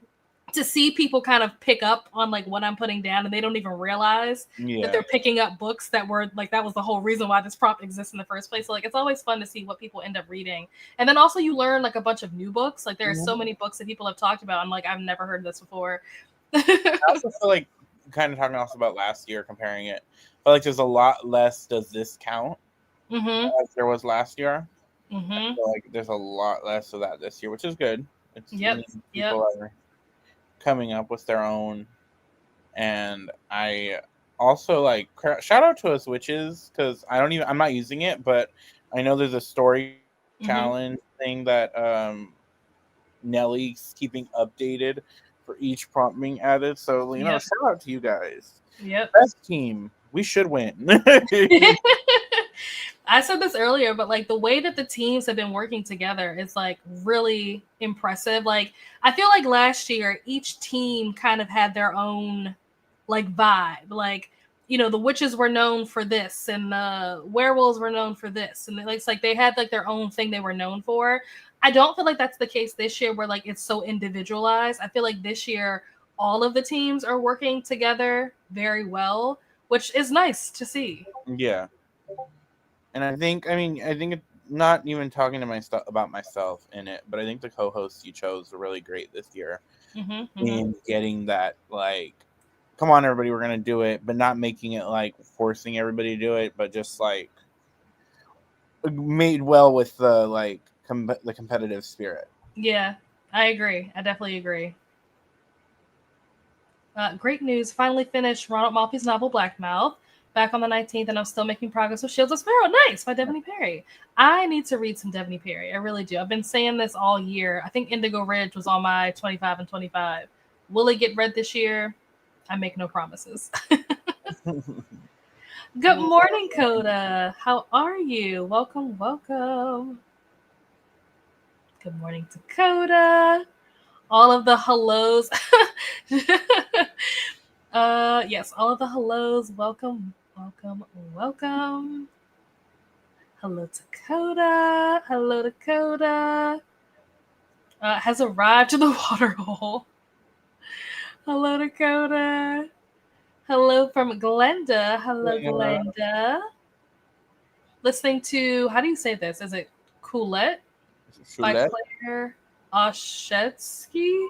to see people kind of pick up on like what I'm putting down, and they don't even realize that they're picking up books that were like, that was the whole reason why this prompt exists in the first place. So like, it's always fun to see what people end up reading. And then also you learn like a bunch of new books. Like there are so many books that people have talked about. I'm like, I've never heard this before. I also feel like, kind of talking also about last year, comparing it, I feel like there's a lot less does this count as there was last year. I feel like there's a lot less of that this year, which is good. It's people are coming up with their own. And I also like shout out to us witches, because I'm not using it, but I know there's a story challenge thing that Nellie's keeping updated for each prompt being added. So shout out to you guys. Best team. We should win. I said this earlier, but like the way that the teams have been working together is like really impressive. Like I feel like last year each team kind of had their own like vibe. Like, the witches were known for this, and the werewolves were known for this, and it's like they had like their own thing they were known for. I don't feel like that's the case this year, where like it's so individualized. I feel like this year all of the teams are working together very well, which is nice to see. Yeah. And I think it's not even talking to about myself in it, but I think the co-hosts you chose were really great this year in getting that, like, come on, everybody, we're going to do it, but not making it like forcing everybody to do it, but just like made well with the like the competitive spirit. Yeah, I agree. I definitely agree. Great news. Finally finished Ronald Maltby's novel Blackmouth back on the 19th, and I'm still making progress with Shields of Sparrow. Nice, by Devony Perry. I need to read some Devony Perry. I really do. I've been saying this all year. I think Indigo Ridge was on my 25 and 25. Will it get read this year? I make no promises. Good morning, Coda. How are you? Welcome, welcome. Good morning to Coda. All of the hellos. Yes, all of the hellos. Welcome, welcome, welcome. Hello, Dakota. Hello, Dakota. Has arrived to the water hole. Hello, Dakota. Hello from Glenda. Hello, Glenda. Listening to, how do you say this? Is it Coulette? By Claire Oshetsky.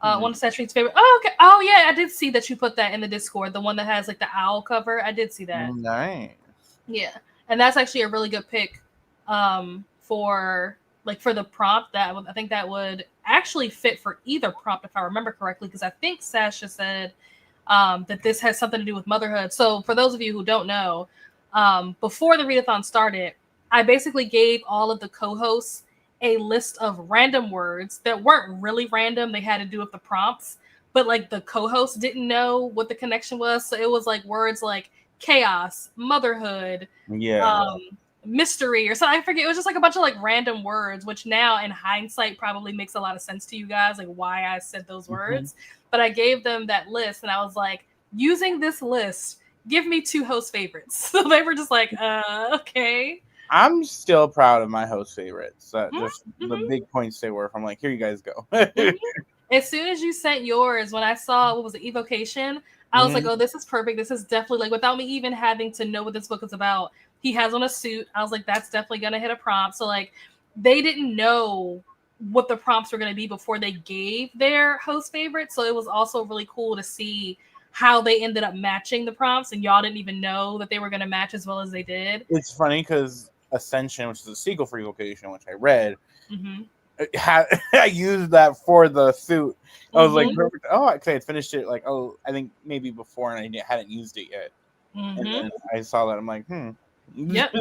One of Satrine's favorite. Oh, okay. Oh, yeah. I did see that you put that in the Discord. The one that has like the owl cover. I did see that. Nice. Yeah, and that's actually a really good pick for the prompt. That I think that would actually fit for either prompt, if I remember correctly, because I think Sasha said that this has something to do with motherhood. So for those of you who don't know, before the readathon started, I basically gave all of the co-hosts a list of random words that weren't really random. They had to do with the prompts, but like the co-hosts didn't know what the connection was. So it was like words like chaos, motherhood, mystery, or something. I forget. It was just like a bunch of like random words, which now in hindsight probably makes a lot of sense to you guys, like why I said those words. But I gave them that list, and I was like, using this list, give me 2 host favorites. So they were just like, okay. I'm still proud of my host favorites. Just the big points they were from, like, here you guys go. As soon as you sent yours, when I saw, what was it, Evocation, I was like, oh, this is perfect. This is definitely, like, without me even having to know what this book is about, he has on a suit. I was like, that's definitely going to hit a prompt. So, like, they didn't know what the prompts were going to be before they gave their host favorites. So it was also really cool to see how they ended up matching the prompts, and y'all didn't even know that they were going to match as well as they did. It's funny because Ascension, which is a sequel for Evocation, which I read, I used that for the suit. I was like, perfect. Oh, because I had finished it, like, I think maybe before, and I hadn't used it yet. And then I saw that. I'm like, Yep.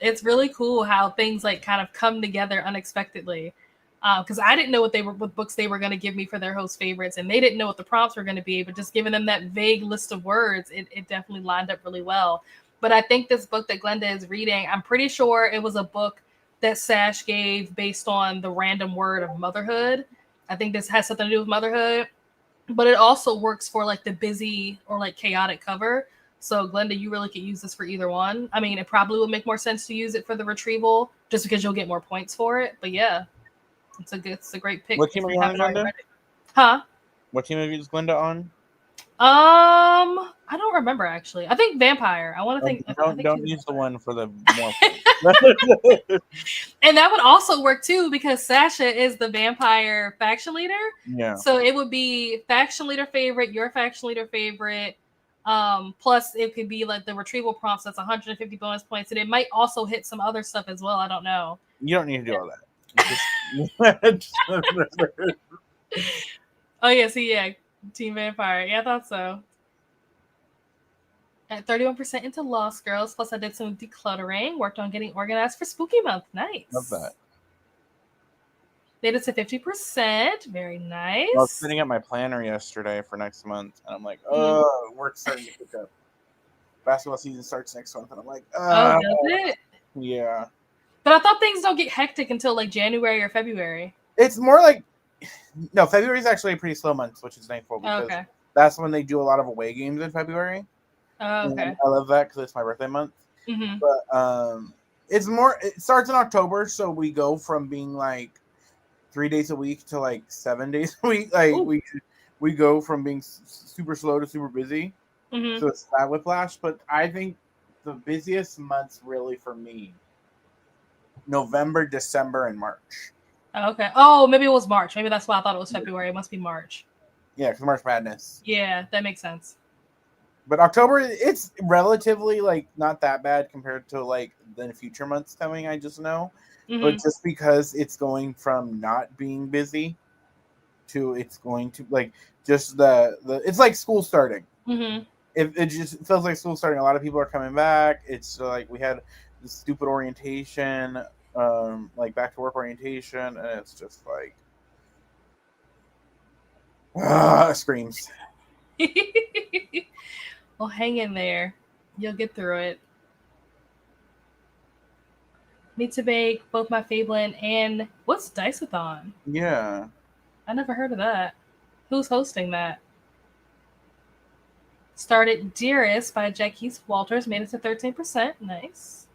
It's really cool how things like kind of come together unexpectedly. Because I didn't know what books they were going to give me for their host favorites, and they didn't know what the prompts were going to be. But just giving them that vague list of words, it definitely lined up really well. But I think this book that Glenda is reading, I'm pretty sure it was a book that Sash gave based on the random word of motherhood. I think this has something to do with motherhood, but it also works for like the busy or like chaotic cover. So Glenda, you really could use this for either one. I mean, it probably would make more sense to use it for the retrieval just because you'll get more points for it. But yeah, it's a great pick. What team are you on, Glenda? Huh? What team is Glinda on? I don't remember actually. I think Vampire. I want to think. I think Don't she's use the Vampire. one for the more. And that would also work too because Sasha is the vampire faction leader. Yeah. So it would be faction leader favorite, your faction leader favorite. Plus it could be like the retrieval prompts that's 150 bonus points, and it might also hit some other stuff as well. I don't know. You don't need to do all that. Just Oh yeah, see, yeah, Team Vampire. Yeah, I thought so. At 31% into Lost Girls, plus I did some decluttering, worked on getting organized for Spooky Month. Nice. Love that. Made it to 50%. Very nice. I was sitting at my planner yesterday for next month, and I'm like, work's starting to pick up. Basketball season starts next month, and I'm like, oh, does it? Yeah. But I thought things don't get hectic until like January or February. It's more like, no, February is actually a pretty slow month, which is thankful because that's when they do a lot of away games in February. Oh, okay. And I love that because it's my birthday month. Mm-hmm. But it's more. It starts in October, so we go from being like 3 days a week to like 7 days a week. Like we go from being super slow to super busy. Mm-hmm. So it's that whiplash. But I think the busiest months really for me, November, December, and March. Okay. Oh, maybe it was March. Maybe that's why I thought it was February. It must be March. Yeah, because March Madness. Yeah, that makes sense. But October, it's relatively like not that bad compared to like the future months coming. I just know, but just because it's going from not being busy to it's going to like just the it's like school starting. Mm-hmm. It just feels like school starting. A lot of people are coming back. It's like we had this stupid orientation, like back to work orientation, and it's just like screams. Well, hang in there. You'll get through it. Need to bake both my Fablein and what's Diceathon? Yeah. I never heard of that. Who's hosting that? Started Dearest by Jackie Walters. Made it to 13%. Nice.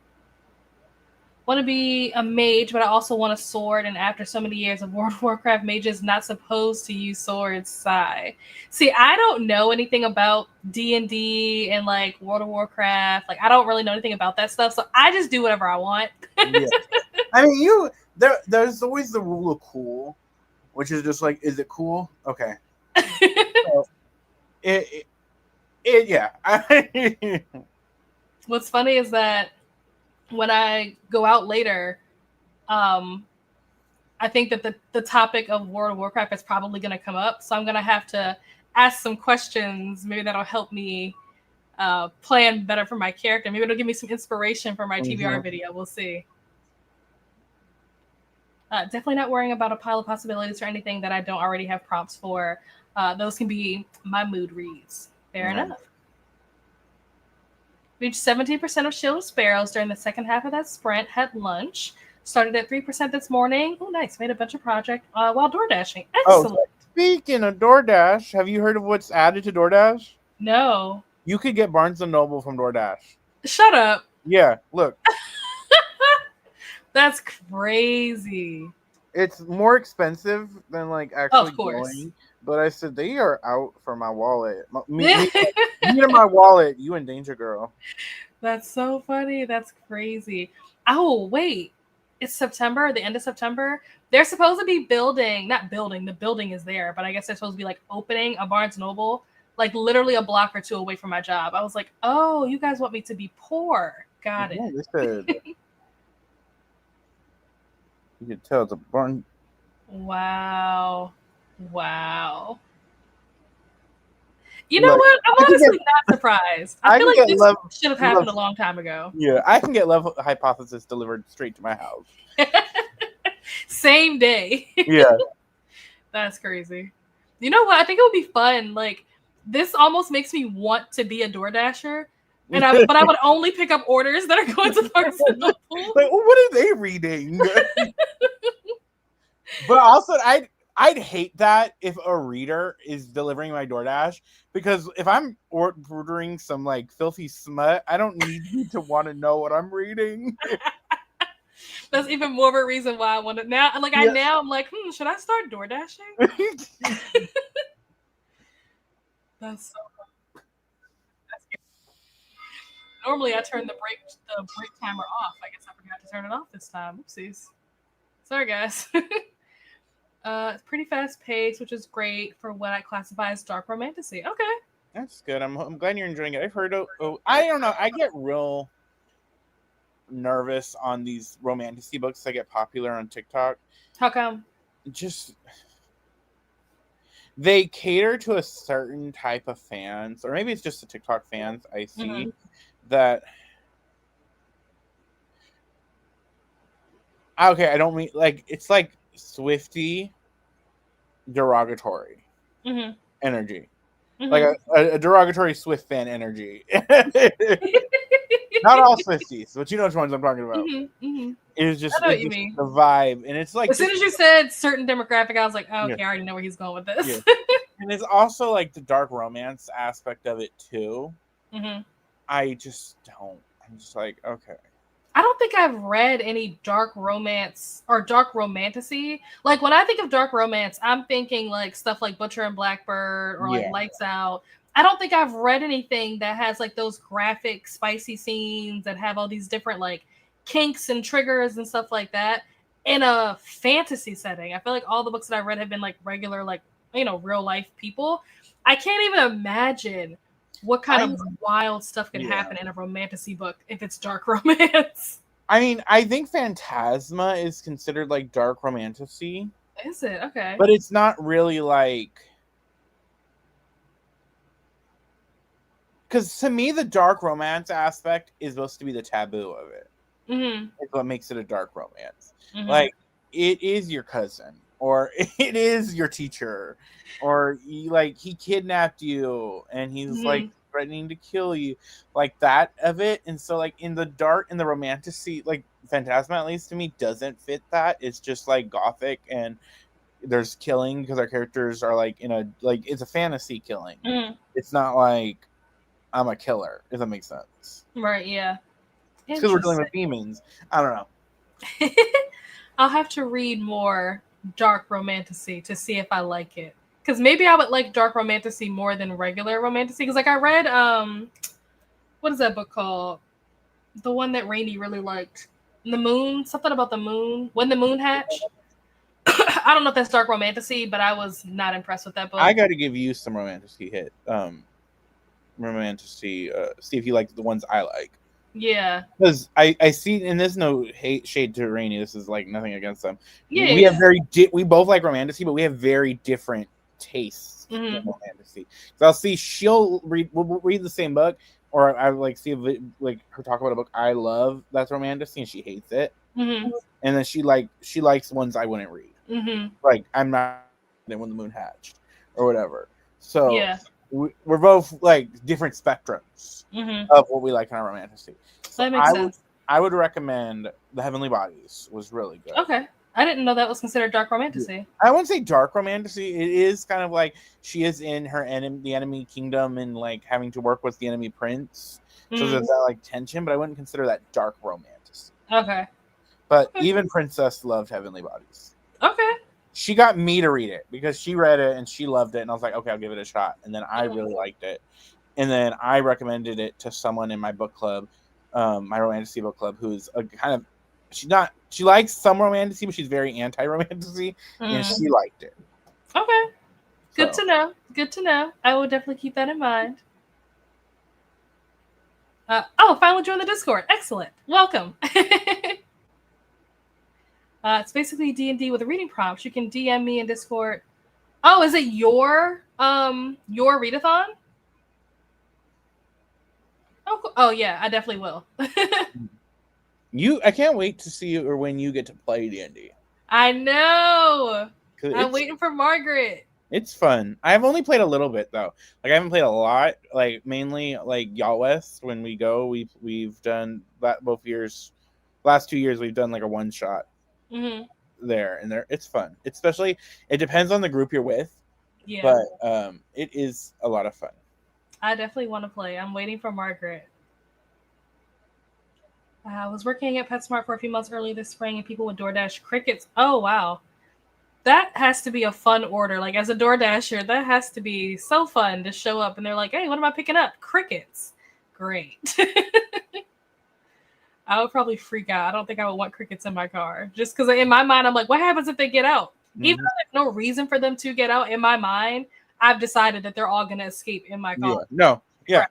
Want to be a mage, but I also want a sword. And after so many years of World of Warcraft, mages not supposed to use swords. Sigh. See, I don't know anything about D&D and like World of Warcraft. Like, I don't really know anything about that stuff, so I just do whatever I want. Yeah. I mean, there's always the rule of cool, which is just like, is it cool? Okay. So, yeah. What's funny is that when I go out later, I think that the topic of World of Warcraft is probably going to come up. So I'm going to have to ask some questions. Maybe that'll help me plan better for my character. Maybe it'll give me some inspiration for my TBR video. We'll see. Definitely not worrying about a pile of possibilities or anything that I don't already have prompts for. Those can be my mood reads. Fair enough. Reached 17% of Shield of Sparrows during the second half of that sprint. Had lunch. Started at 3% this morning. Oh, nice. Made a bunch of projects while door dashing. Excellent. Oh, speaking of DoorDash, have you heard of what's added to DoorDash? No. You could get Barnes & Noble from DoorDash. Shut up. Yeah, look. That's crazy. It's more expensive than like actually going. But I said they are out for my wallet. Me and my wallet. You in danger, girl. That's so funny. That's crazy. Oh wait, it's September. The end of September. They're supposed to be building. Not building. The building is there, but I guess they're supposed to be like opening a Barnes Noble, like literally a block or two away from my job. I was like, oh, you guys want me to be poor? Got it. Listen. You can tell it's a Barnes. Wow. You know what? I'm honestly not surprised. I feel like this should have happened a long time ago. Yeah, I can get Love Hypothesis delivered straight to my house. Same day. Yeah. That's crazy. You know what? I think it would be fun. Like, this almost makes me want to be a DoorDasher. But I would only pick up orders that are going to Barnes & Noble. Like, what are they reading? But also, I'd hate that if a reader is delivering my DoorDash, because if I'm ordering some like filthy smut, I don't need you to want to know what I'm reading. That's even more of a reason why I want to now. Like Yeah. I'm like, should I start door dashing? That's so. Normally, I turn the break timer off. I guess I forgot to turn it off this time. Oopsies. Sorry, guys. It's pretty fast paced, which is great for what I classify as dark romantasy. Okay. That's good. I'm glad you're enjoying it. I've heard. I don't know. I get real nervous on these romantasy books that get popular on TikTok. How come? Just they cater to a certain type of fans, or maybe it's just the TikTok fans I see that. Okay, I don't mean like it's like Swifty derogatory energy. Like a derogatory Swift fan energy. Not all Swifties, but you know which ones I'm talking about. It was just, I know what you mean. The vibe, and it's like as soon as you said certain demographic, I was like, oh, okay, I already know where he's going with this. Yeah. And it's also like the dark romance aspect of it too. I just don't. I'm just like, okay. I don't think I've read any dark romance or dark romantasy. Like when I think of dark romance, I'm thinking like stuff like Butcher and Blackbird or like Lights Out. I don't think I've read anything that has like those graphic, spicy scenes that have all these different like kinks and triggers and stuff like that in a fantasy setting. I feel like all the books that I read have been like regular, like, real life people. I can't even imagine what kind of wild stuff could happen in a romantasy book if it's dark romance. I mean, I think Phantasma is considered like dark romantasy. Is it? Okay. But it's not really like... Because to me, the dark romance aspect is supposed to be the taboo of it. It's what makes it a dark romance. Like, it is your cousin, or it is your teacher, or he kidnapped you, and he's like threatening to kill you, like that of it. And so, like in the romantasy, like Phantasma, at least to me, doesn't fit that. It's just like gothic, and there's killing because our characters are like it's a fantasy killing. It's not like I'm a killer, if that makes sense. Right, yeah. It's because we're dealing with demons. I don't know. I'll have to read more dark romantasy to see if I like it. Because maybe I would like dark romantasy more than regular romantasy. Because like I read, what is that book called? The one that Rainey really liked. The Moon? Something about the moon. When the Moon Hatched? I don't know if that's dark romantasy, but I was not impressed with that book. I got to give you some romantasy hit. Romantasy. See if you like the ones I like. Yeah. Because I see, and there's no shade to Rainey. This is like nothing against them. Yeah. We have we both like romantasy, but we have very different tastes in romantasy. So I'll see we'll read the same book, or I like see like her talk about a book I love that's romantasy, and she hates it. And then she likes ones I wouldn't read. Like I'm not When the Moon Hatched or whatever. So yeah. We're both like different spectrums of what we like in our romantasy. So that makes sense. I would recommend The Heavenly Bodies. Was really good. Okay. I didn't know that was considered dark romantasy. I wouldn't say dark romantasy. It is kind of like she is in the enemy kingdom and like having to work with the enemy prince. So there's that like tension, but I wouldn't consider that dark romantasy. Okay. But even Princess loved Heavenly Bodies. Okay. She got me to read it because she read it and she loved it, and I was like, okay, I'll give it a shot. And then I really liked it, and then I recommended it to someone in my book club, my romantasy book club, who's a kind of she likes some romantasy, but she's very anti-romantasy, and she liked it. Okay, good to know. Good to know. I will definitely keep that in mind. Finally joined the Discord. Excellent. Welcome. It's basically D&D with a reading prompt. You can DM me in Discord. Oh, is it your readathon? Oh yeah, I definitely will. I can't wait to see you or when you get to play D&D. I know. I'm waiting for Margaret. It's fun. I've only played a little bit though. Like I haven't played a lot. Like mainly like Y'all West. When we go, we've done that both years. Last 2 years we've done like a one shot. There and there, it's fun. Especially, it depends on the group you're with. Yeah. But it is a lot of fun. I definitely want to play. I'm waiting for Margaret. I was working at PetSmart for a few months earlier this spring, and people would DoorDash crickets. Oh, wow. That has to be a fun order. Like, as a DoorDasher, that has to be so fun to show up, and they're like, hey, what am I picking up? Crickets. Great. I would probably freak out. I don't think I would want crickets in my car. Just because in my mind, I'm like, what happens if they get out? Even though there's no reason for them to get out, in my mind, I've decided that they're all going to escape in my car. Yeah. No. Yeah.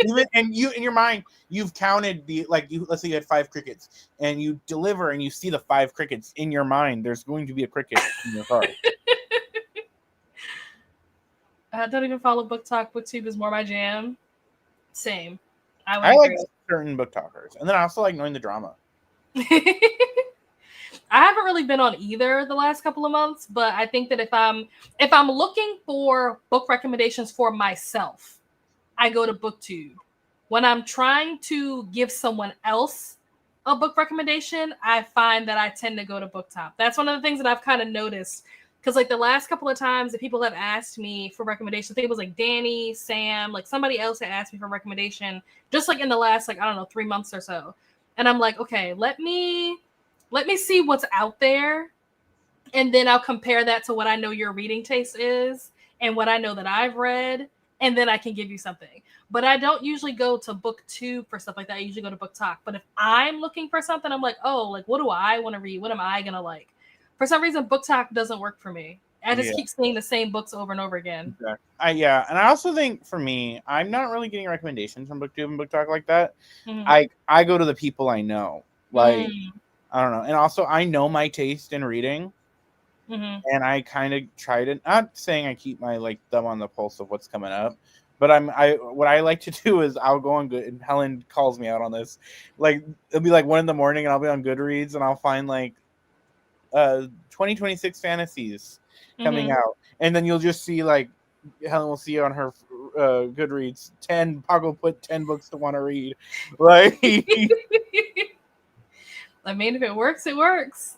Even and you in your mind, you've counted the let's say you had 5 crickets and you deliver and you see the 5 crickets in your mind. There's going to be a cricket in your car. I don't even follow Book Talk. BookTube is more my jam. Same. I like certain book talkers, and then I also like knowing the drama. I haven't really been on either the last couple of months, but I think that if I'm looking for book recommendations for myself, I go to BookTube. When I'm trying to give someone else a book recommendation, I find that I tend to go to BookTok. That's one of the things that I've kind of noticed. Because like the last couple of times that people have asked me for recommendations, I think it was like Danny, Sam, like somebody else had asked me for recommendation, just like in the last, like, I don't know, 3 months or so. And I'm like, okay, let me see what's out there. And then I'll compare that to what I know your reading taste is and what I know that I've read. And then I can give you something. But I don't usually go to BookTube for stuff like that. I usually go to BookTok. But if I'm looking for something, I'm like, oh, like, what do I want to read? What am I going to like? For some reason, BookTok doesn't work for me. I just keep seeing the same books over and over again. Exactly. Yeah, and I also think for me, I'm not really getting recommendations from BookTube and BookTok like that. Mm-hmm. I go to the people I know. Like, I don't know. And also, I know my taste in reading. Mm-hmm. And I kind of try to, not saying I keep my like thumb on the pulse of what's coming up, but what I like to do is I'll go on Good, and Helen calls me out on this. Like, it'll be like 1 a.m. and I'll be on Goodreads and I'll find like 2026 fantasies coming out, and then you'll just see like Helen will see on her Goodreads 10. Pago put 10 books to want to read. Like, I mean, if it works, it works.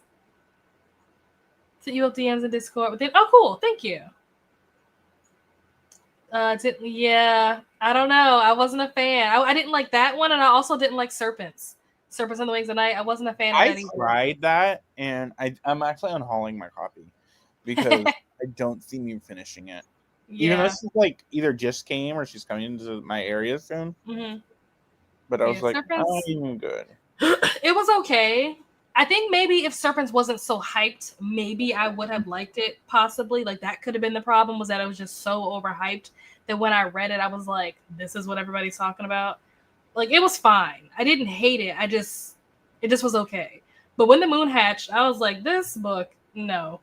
So you have DMs in Discord within. Oh, cool! Thank you. Yeah, I don't know. I wasn't a fan. I didn't like that one, and I also didn't like Serpents. Serpents on the Wings of Night. I wasn't a fan of that either. I tried that, and I'm actually unhauling my copy because I don't see me finishing it. Yeah. Even though she's like either just came or she's coming into my area soon. Mm-hmm. But I was like, Serpents, not even good. It was okay. I think maybe if Serpents wasn't so hyped, maybe I would have liked it, possibly. Like, that could have been the problem, was that it was just so overhyped that when I read it, I was like, this is what everybody's talking about. Like, it was fine. I didn't hate it. It just was okay. But when the moon hatched, I was like, this book, no.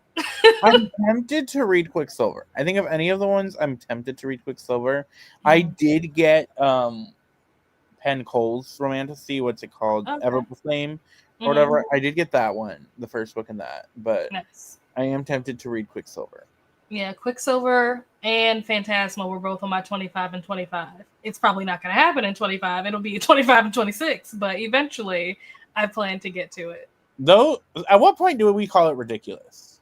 I'm tempted to read Quicksilver. I think of any of the ones, I'm tempted to read Quicksilver. Mm-hmm. I did get Penn Cole's Romantasy, what's it called? Okay. Everflame. Or whatever. I did get that one, the first book in that, but nice. I am tempted to read Quicksilver. Yeah, Quicksilver and Phantasmal were both on my 25 and 25. It's probably not going to happen in 25. It'll be 25 and 26, but eventually I plan to get to it. Though, at what point do we call it ridiculous?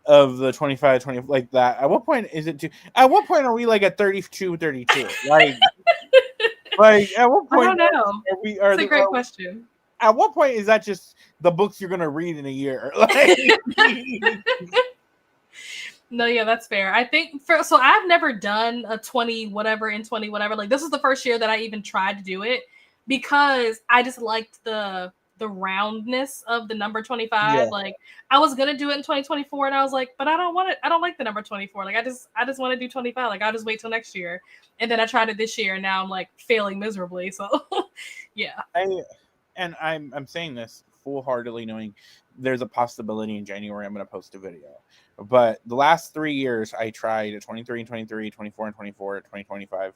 Of the 25, 20, like that. At what point is it at what point are we like at 32, 32? Like, like, at what point? I don't know. It's a great question. At what point is that just the books you're going to read in a year? Like, no, yeah, that's fair. I think so I've never done a 20 whatever in 20 whatever. Like, this was the first year that I even tried to do it because I just liked the roundness of the number 25. Yeah. Like, I was gonna do it in 2024 and I was like, but I don't want it. I don't like the number 24. Like, I just want to do 25. Like, I'll just wait till next year. And then I tried it this year and now I'm like failing miserably. So yeah. I'm saying this full-heartedly knowing there's a possibility in January I'm going to post a video. But the last 3 years I tried 23 and 23, 24 and 24, 2025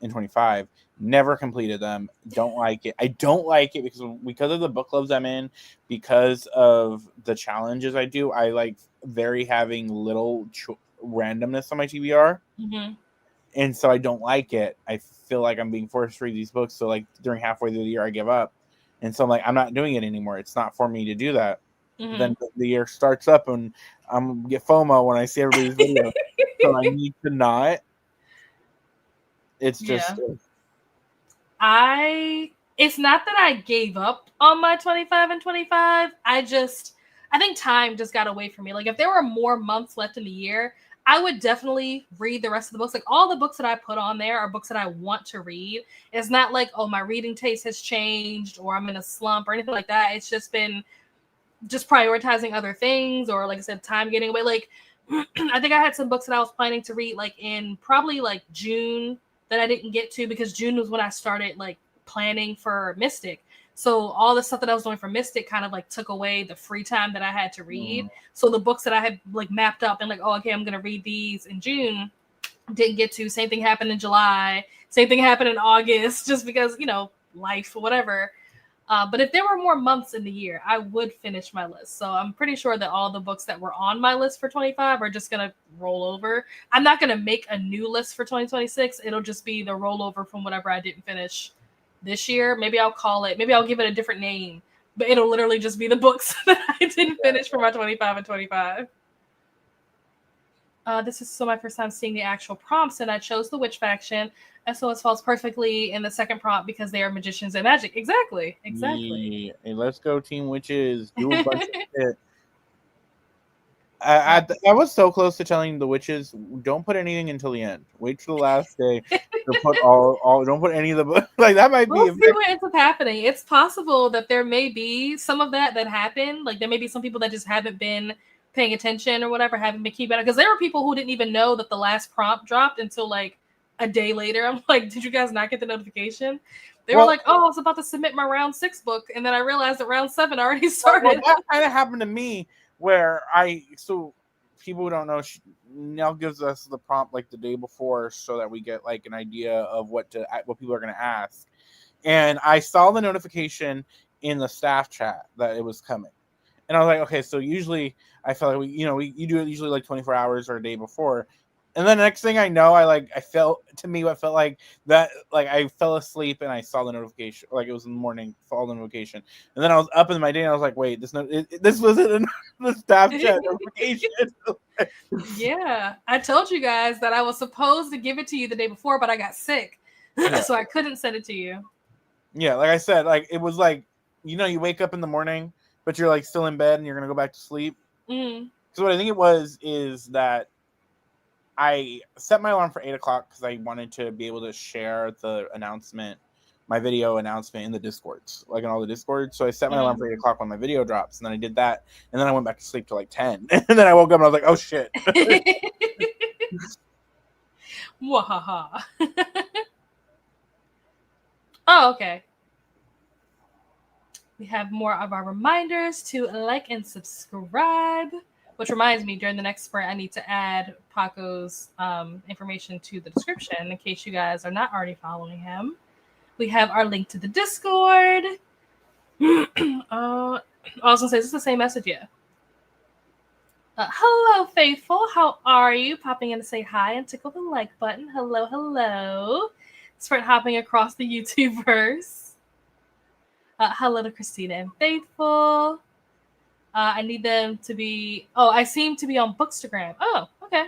and 25. Never completed them. Don't like it. I don't like it because of the book clubs I'm in, because of the challenges I do. I like very having little randomness on my TBR. Mm-hmm. And so I don't like it. I feel like I'm being forced to read these books. So like during halfway through the year, I give up. And so I'm like, I'm not doing it anymore. It's not for me to do that. Mm-hmm. Then the year starts up and I'm get FOMO when I see everybody's videos. So I need to not. It's just. Yeah. it's not that I gave up on my 25 and 25. I think time just got away from me. Like if there were more months left in the year, I would definitely read the rest of the books. Like all the books that I put on there are books that I want to read. It's not like, oh, my reading taste has changed or I'm in a slump or anything like that. It's just been just prioritizing other things, or like I said, time getting away. Like I think I had some books that I was planning to read like in probably like June that I didn't get to because June was when I started like planning for Mystic. So all the stuff that I was doing for Mystic kind of like took away the free time that I had to read. So the books that I had like mapped up and like, oh, okay, I'm gonna read these in June, didn't get to. Same thing happened in July. Same thing happened in August, just because, you know, life or whatever. But if there were more months in the year, I would finish my list. So I'm pretty sure that all the books that were on my list for 25 are just going to roll over. I'm not going to make a new list for 2026. It'll just be the rollover from whatever I didn't finish this year. Maybe I'll give it a different name, but it'll literally just be the books that I didn't finish for my 25 and 25. This is my first time seeing the actual prompts, and I chose the witch faction. SOS falls perfectly in the second prompt because they are magicians and magic. Exactly. Yeah. Hey, let's go, Team Witches. Do a bunch of shit. I was so close to telling the witches, don't put anything until the end. Wait till the last day to put all. Don't put any of the books. Like that might We'll be. see what ends up happening. It's possible that there may be some of that happened. Like there may be some people that just haven't been paying attention or whatever, haven't been keeping it. Because there were people who didn't even know that the last prompt dropped until like a day later. I'm like, did you guys not get the notification? They were like, oh, I was about to submit my round 6 book, and then I realized that round 7 already started. Well, that kind of happened to me where so people who don't know, Nell gives us the prompt like the day before so that we get like an idea of what people are going to ask. And I saw the notification in the staff chat that it was coming. And I was like, okay, so usually I felt like you do it usually like 24 hours or a day before. And then the next thing I know, I felt like that, like I fell asleep and I saw the notification, like it was in the morning, saw the notification. And then I was up in my day and I was like, wait, this wasn't in the staff chat notification. Yeah, I told you guys that I was supposed to give it to you the day before, but I got sick. Yeah. So I couldn't send it to you. Yeah, like I said, like it was like, you wake up in the morning, but you're like still in bed and you're going to go back to sleep. So what I think it was is that I set my alarm for 8 o'clock because I wanted to be able to share my video announcement in the Discords, like in all the Discords. So I set my alarm for 8 o'clock when my video drops, and then I did that, and then I went back to sleep till like 10, and then I woke up and I was like, oh shit. Wahaha. Oh, okay. We have more of our reminders to like and subscribe. Which reminds me, during the next sprint, I need to add Paco's information to the description in case you guys are not already following him. We have our link to the Discord. I was going to say, is this the same message? Yeah. Hello, Faithful. How are you? Popping in to say hi and tickle the like button. Hello, hello. Sprint hopping across the YouTubeverse. Hello to Christina and Faithful. I need them to be... Oh, I seem to be on Bookstagram. Oh, okay.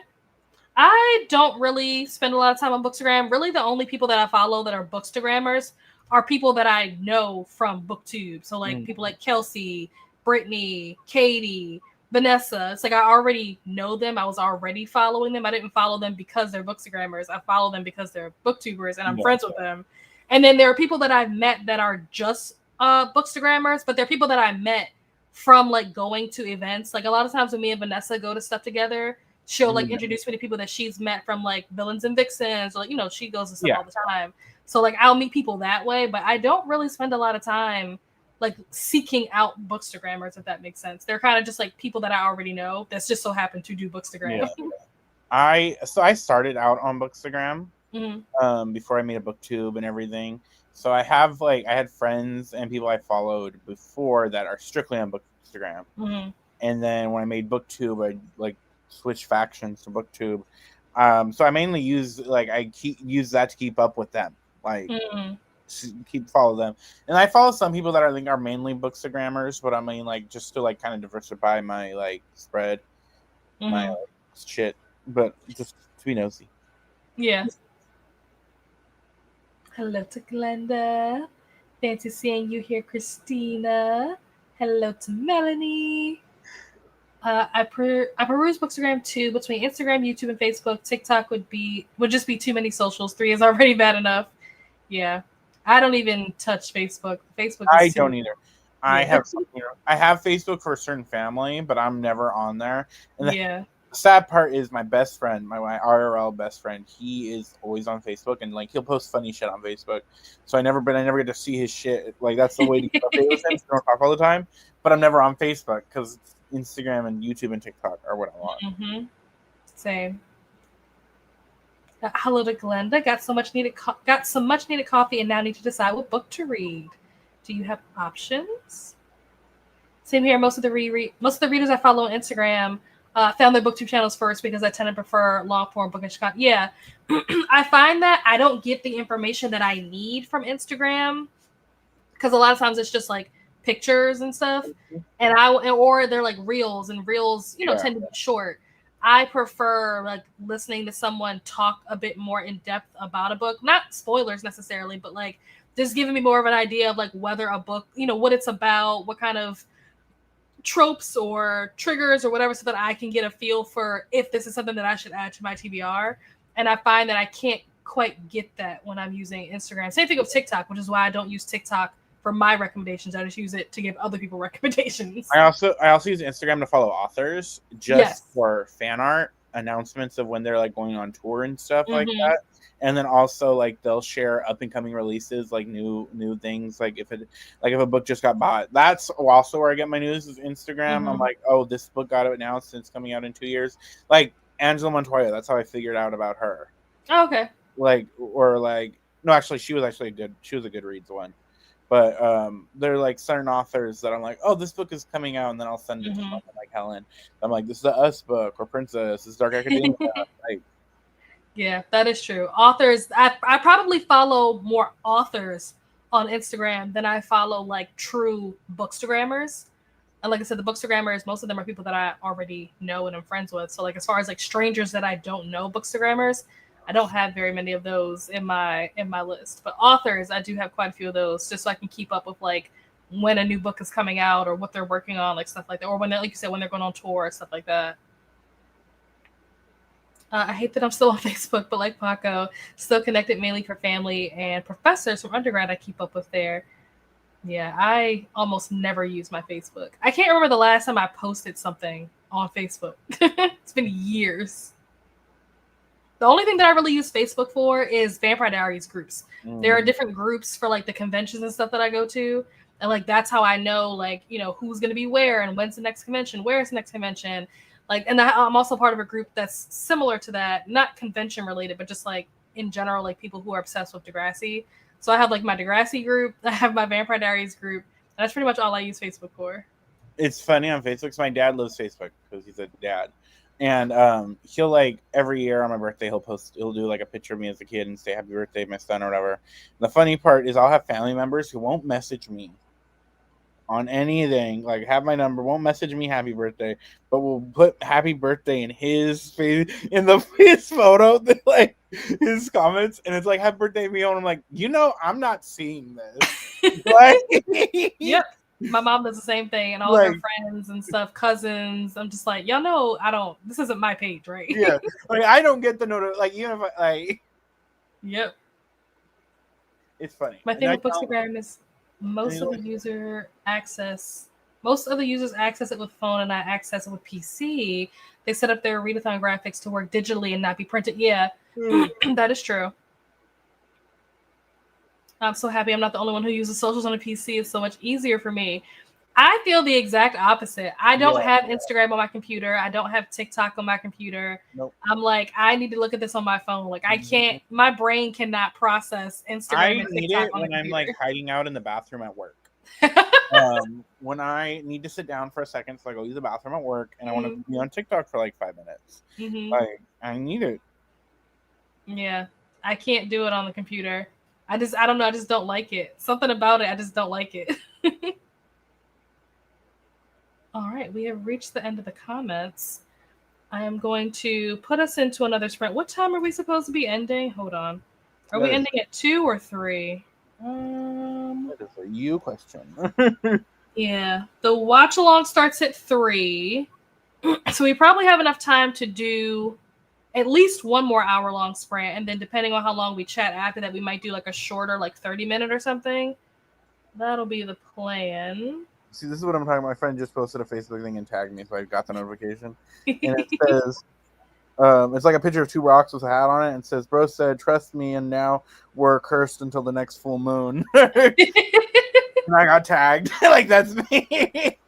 I don't really spend a lot of time on Bookstagram. Really, the only people that I follow that are Bookstagrammers are people that I know from BookTube. So, like, people like Kelsey, Brittany, Katie, Vanessa. It's like I already know them. I was already following them. I didn't follow them because they're Bookstagrammers. I follow them because they're BookTubers, and I'm friends with them. And then there are people that I've met that are just Bookstagrammers, but they're people that I met from like going to events. Like a lot of times when me and Vanessa go to stuff together, she'll like introduce me to people that she's met from like Villains and Vixens, or like, she goes to stuff all the time. So like I'll meet people that way, but I don't really spend a lot of time like seeking out Bookstagrammers, if that makes sense. They're kind of just like people that I already know that's just so happen to do Bookstagram. I started out on Bookstagram before I made a BookTube and everything. So I had friends and people I followed before that are strictly on Bookstagram. And then when I made BookTube, I like switched factions to BookTube. So I mainly use that to keep up with them, like follow them. And I follow some people that I think are mainly Bookstagrammers, but I mean like just to like kind of diversify my like spread, my like, shit, but just to be nosy. Yeah. Hello to Glenda. Fancy seeing you here, Christina. Hello to Melanie. I peruse Bookstagram too. Between Instagram, YouTube, and Facebook, TikTok would just be too many socials. 3 is already bad enough. Yeah, I don't even touch Facebook. Facebook I is don't too. either. I Yeah. have Facebook for a certain family, but I'm never on there. And Yeah. the sad part is my best friend, my IRL best friend, he is always on Facebook, and like he'll post funny shit on Facebook. So I never get to see his shit. Like that's the way to get updated with him. So I don't talk all the time, but I'm never on Facebook because Instagram and YouTube and TikTok are what I want. Mm-hmm. Same. Hello to Glenda. Got some much needed coffee, and now need to decide what book to read. Do you have options? Same here. Most of the readers I follow on Instagram found their booktube channels first because I tend to prefer long form bookish content. Yeah, I find that I don't get the information that I need from Instagram because a lot of times it's just like pictures and stuff, or they're like reels, and reels tend to be short. I prefer like listening to someone talk a bit more in depth about a book, not spoilers necessarily, but like just giving me more of an idea of like whether a book, what it's about, what kind of tropes or triggers or whatever, so that I can get a feel for if this is something that I should add to my TBR. And I find that I can't quite get that when I'm using Instagram. Same thing with TikTok, which is why I don't use TikTok for my recommendations. I just use it to give other people recommendations. I also use Instagram to follow authors just for fan art announcements of when they're like going on tour and stuff like that. And then also like they'll share up and coming releases, like new things. Like if a book just got bought, that's also where I get my news is Instagram. I'm like, oh, this book got announced and it's coming out in 2 years. Like Angela Montoya, that's how I figured out about her. Oh, okay. No, actually, she was a good reads one. But they're like certain authors that I'm like, oh, this book is coming out, and then I'll send it to someone like Helen. I'm like, this is the Us book or Princess. This is Dark Academia. Like, yeah, that is true. Authors, I probably follow more authors on Instagram than I follow like true bookstagrammers. And like I said, the bookstagrammers, most of them are people that I already know and I'm friends with. So like as far as like strangers that I don't know, bookstagrammers, I don't have very many of those in my list. But authors, I do have quite a few of those, just so I can keep up with like when a new book is coming out or what they're working on, like stuff like that, or when, like you said, when they're going on tour, stuff like that. I hate that I'm still on Facebook, but like Paco, still connected mainly for family and professors from undergrad I keep up with there. Yeah, I almost never use my Facebook. I can't remember the last time I posted something on Facebook. It's been years. The only thing that I really use Facebook for is Vampire Diaries groups. There are different groups for like the conventions and stuff that I go to. And like that's how I know like, who's going to be where and when's the next convention, where's the next convention. Like, and I'm also part of a group that's similar to that, not convention related, but just like in general, like people who are obsessed with Degrassi. So I have like my Degrassi group, I have my Vampire Diaries group, and that's pretty much all I use Facebook for. It's funny on Facebook because my dad loves Facebook because he's a dad. And he'll like every year on my birthday he'll do like a picture of me as a kid and say happy birthday my son or whatever. The funny part is I'll have family members who won't message me on anything, like have my number, won't message me happy birthday, but will put happy birthday in his face in his photo, like his comments, and it's like happy birthday me, and I'm like, I'm not seeing this. Like, yep. My mom does the same thing, and all of her friends and stuff, cousins. I'm just like, y'all know, this isn't my page, right? Yeah, like I don't get the note. Like even if I like, yep, it's funny. My thing with Bookstagram is most of the users access it with phone, and I access it with PC. They set up their readathon graphics to work digitally and not be printed. Yeah, that is true. I'm so happy I'm not the only one who uses socials on a PC. It's so much easier for me. I feel the exact opposite. I don't have Instagram on my computer. I don't have TikTok on my computer. Nope. I'm like, I need to look at this on my phone. Like, I can't, my brain cannot process Instagram and TikTok on when I'm like hiding out in the bathroom at work. When I need to sit down for a second, so I go use the bathroom at work, and I want to be on TikTok for like 5 minutes. Like, I need it. Yeah, I can't do it on the computer. I don't know. I just don't like it. Something about it. I just don't like it. All right. We have reached the end of the comments. I am going to put us into another sprint. What time are we supposed to be ending? Hold on. Are we ending at 2 or 3? That is a you question. Yeah, the watch along starts at 3, so we probably have enough time to do at least one more hour-long sprint, and then depending on how long we chat after that, we might do like a shorter, like 30-minute or something. That'll be the plan. See, this is what I'm talking about. My friend just posted a Facebook thing and tagged me, so I got the notification. And it says, it's like a picture of 2 rocks with a hat on it, and it says, "Bro said, trust me, and now we're cursed until the next full moon." And I got tagged. Like, that's me.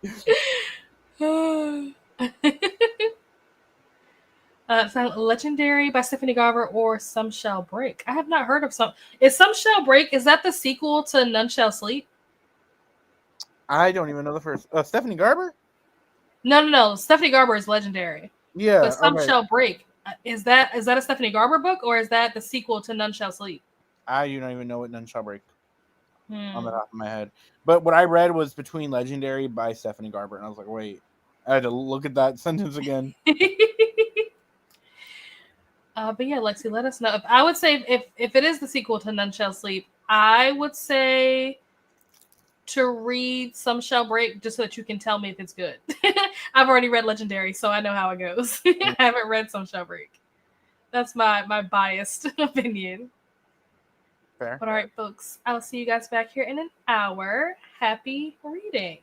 Legendary by Stephanie Garber or Some Shall Break. I have not heard of some. Is Some Shall Break, is that the sequel to None Shall Sleep? I don't even know the first. Stephanie Garber? No. Stephanie Garber is legendary. Yeah. But Some Okay. Shall Break. Is that a Stephanie Garber book, or is that the sequel to None Shall Sleep? I do not even know what None Shall Break on the top of my head. But what I read was Between Legendary by Stephanie Garber, and I was like, wait, I had to look at that sentence again. But yeah, Lexi, let us know. I would say if it is the sequel to None Shall Sleep, I would say to read Some Shall Break just so that you can tell me if it's good. I've already read Legendary, so I know how it goes. I haven't read Some Shall Break. That's my biased opinion. Fair. But all right, folks, I'll see you guys back here in an hour. Happy reading.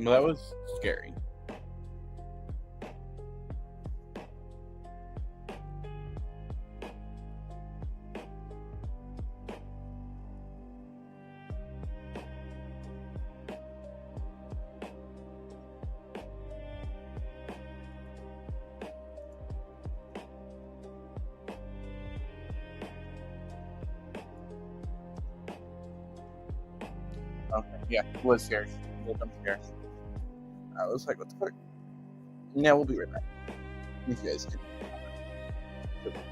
Well, that was scary. Okay, yeah, it was scary. I'm scared. I was like, what the fuck? Yeah, we'll be right back. If you guys can.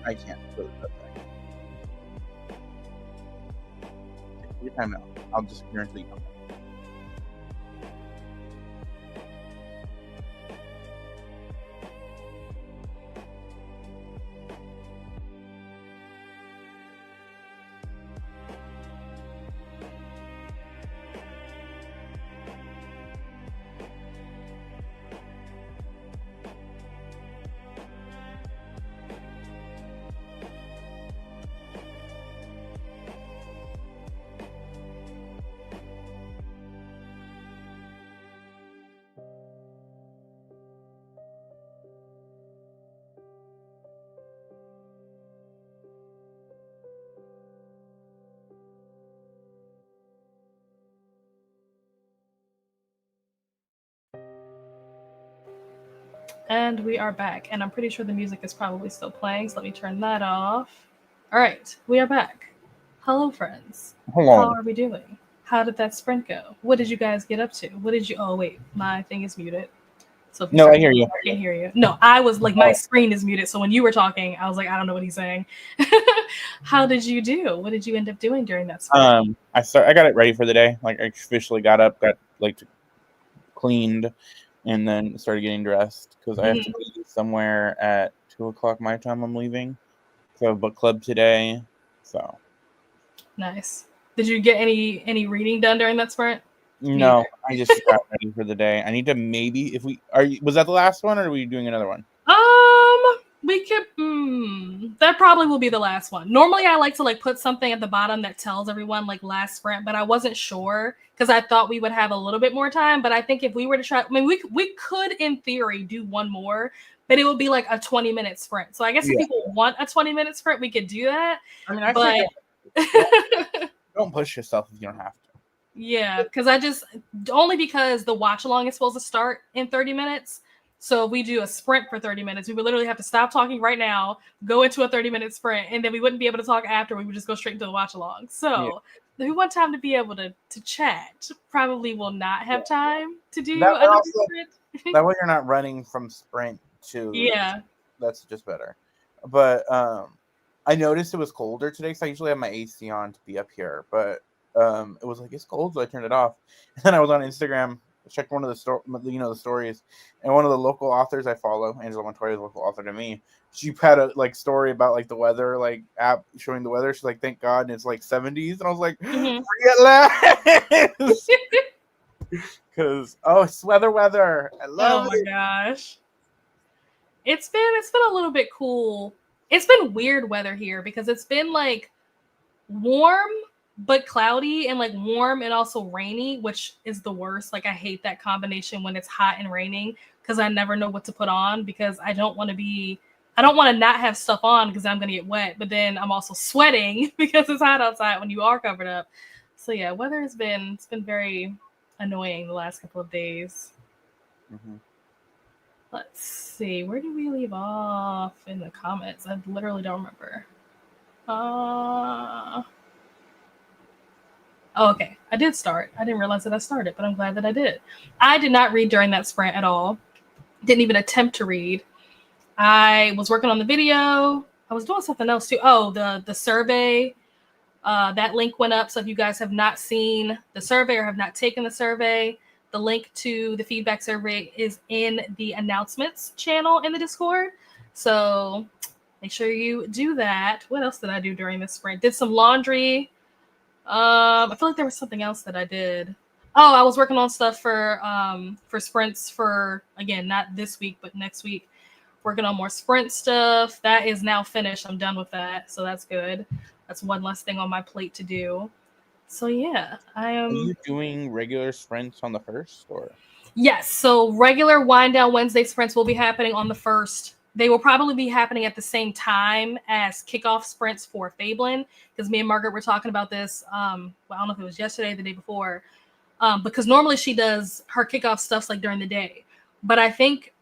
I can't put it up there. Take your time now. I'll just hear until you come back. And we are back. And I'm pretty sure the music is probably still playing, so let me turn that off. All right, we are back. Hello, friends. Hello. How are we doing? How did that sprint go? What did you guys get up to? What did you... Oh, wait, my thing is muted. So if No, start I hear you. I can't hear you. No, I was like, my screen is muted. So when you were talking, I was like, I don't know what he's saying. How did you do? What did you end up doing during that sprint? I got it ready for the day. Like, I officially got up, got like cleaned, and then started getting dressed because I have to be somewhere at 2:00 my time. I'm leaving. So I have a book club today. So Nice. Did you get any reading done during that sprint? no, I just got ready for the day. I need to maybe was that the last one or are we doing another one? We could that probably will be the last one. Normally I like to like put something at the bottom that tells everyone like last sprint, but I wasn't sure because I thought we would have a little bit more time. But I think if we were to try, I mean, we could in theory do one more, but it would be like a 20-minute sprint. So I guess if people want a 20-minute sprint, we could do that. I mean, I but don't push yourself if you don't have to. Yeah, because only because the watch along is supposed to start in 30 minutes. So if we do a sprint for 30 minutes, we would literally have to stop talking right now, go into a 30-minute sprint, and then we wouldn't be able to talk after. We would just go straight into the watch along. So if we want time to be able to chat, probably will not have time to do another sprint. That way you're not running from sprint to... Yeah. That's just better. But I noticed it was colder today, so I usually have my AC on to be up here. But it was like, it's cold, so I turned it off. And then I was on Instagram, checked one of the stories, and one of the local authors I follow, Angela Montoya, is a local author to me. She had a like story about like the weather, like app showing the weather. She's like, thank God, and it's like 70s, and I was like, free at last, because it's weather. I love it. Oh my gosh, it's been a little bit cool. It's been weird weather here because it's been like warm but cloudy and like warm and also rainy, which is the worst. Like I hate that combination when it's hot and raining because I never know what to put on because I don't want to not have stuff on because I'm gonna get wet, but then I'm also sweating because it's hot outside when you are covered up. So yeah, weather it's been very annoying the last couple of days. Let's see, where did we leave off in the comments? I literally don't remember. Oh, okay. I did start. I didn't realize that I started, but I'm glad that I did. I did not read during that sprint at all. Didn't even attempt to read. I was working on the video. I was doing something else too. Oh, the survey. That link went up. So if you guys have not seen the survey or have not taken the survey, the link to the feedback survey is in the announcements channel in the Discord. So make sure you do that. What else did I do during this sprint? Did some laundry. I feel like there was something else that I did. Oh, I was working on stuff for sprints for, again, not this week but next week. Working on more sprint stuff. That is now finished. I'm done with that, so that's good. That's one less thing on my plate to do. So yeah, I am. Are you doing regular sprints on the 1st, or? Yes, so regular Wind Down Wednesday sprints will be happening on the 1st. They will probably be happening at the same time as kickoff sprints for Fablin, because me and Margaret were talking about this. Well, I don't know if it was yesterday or the day before, because normally she does her kickoff stuffs like during the day. But I think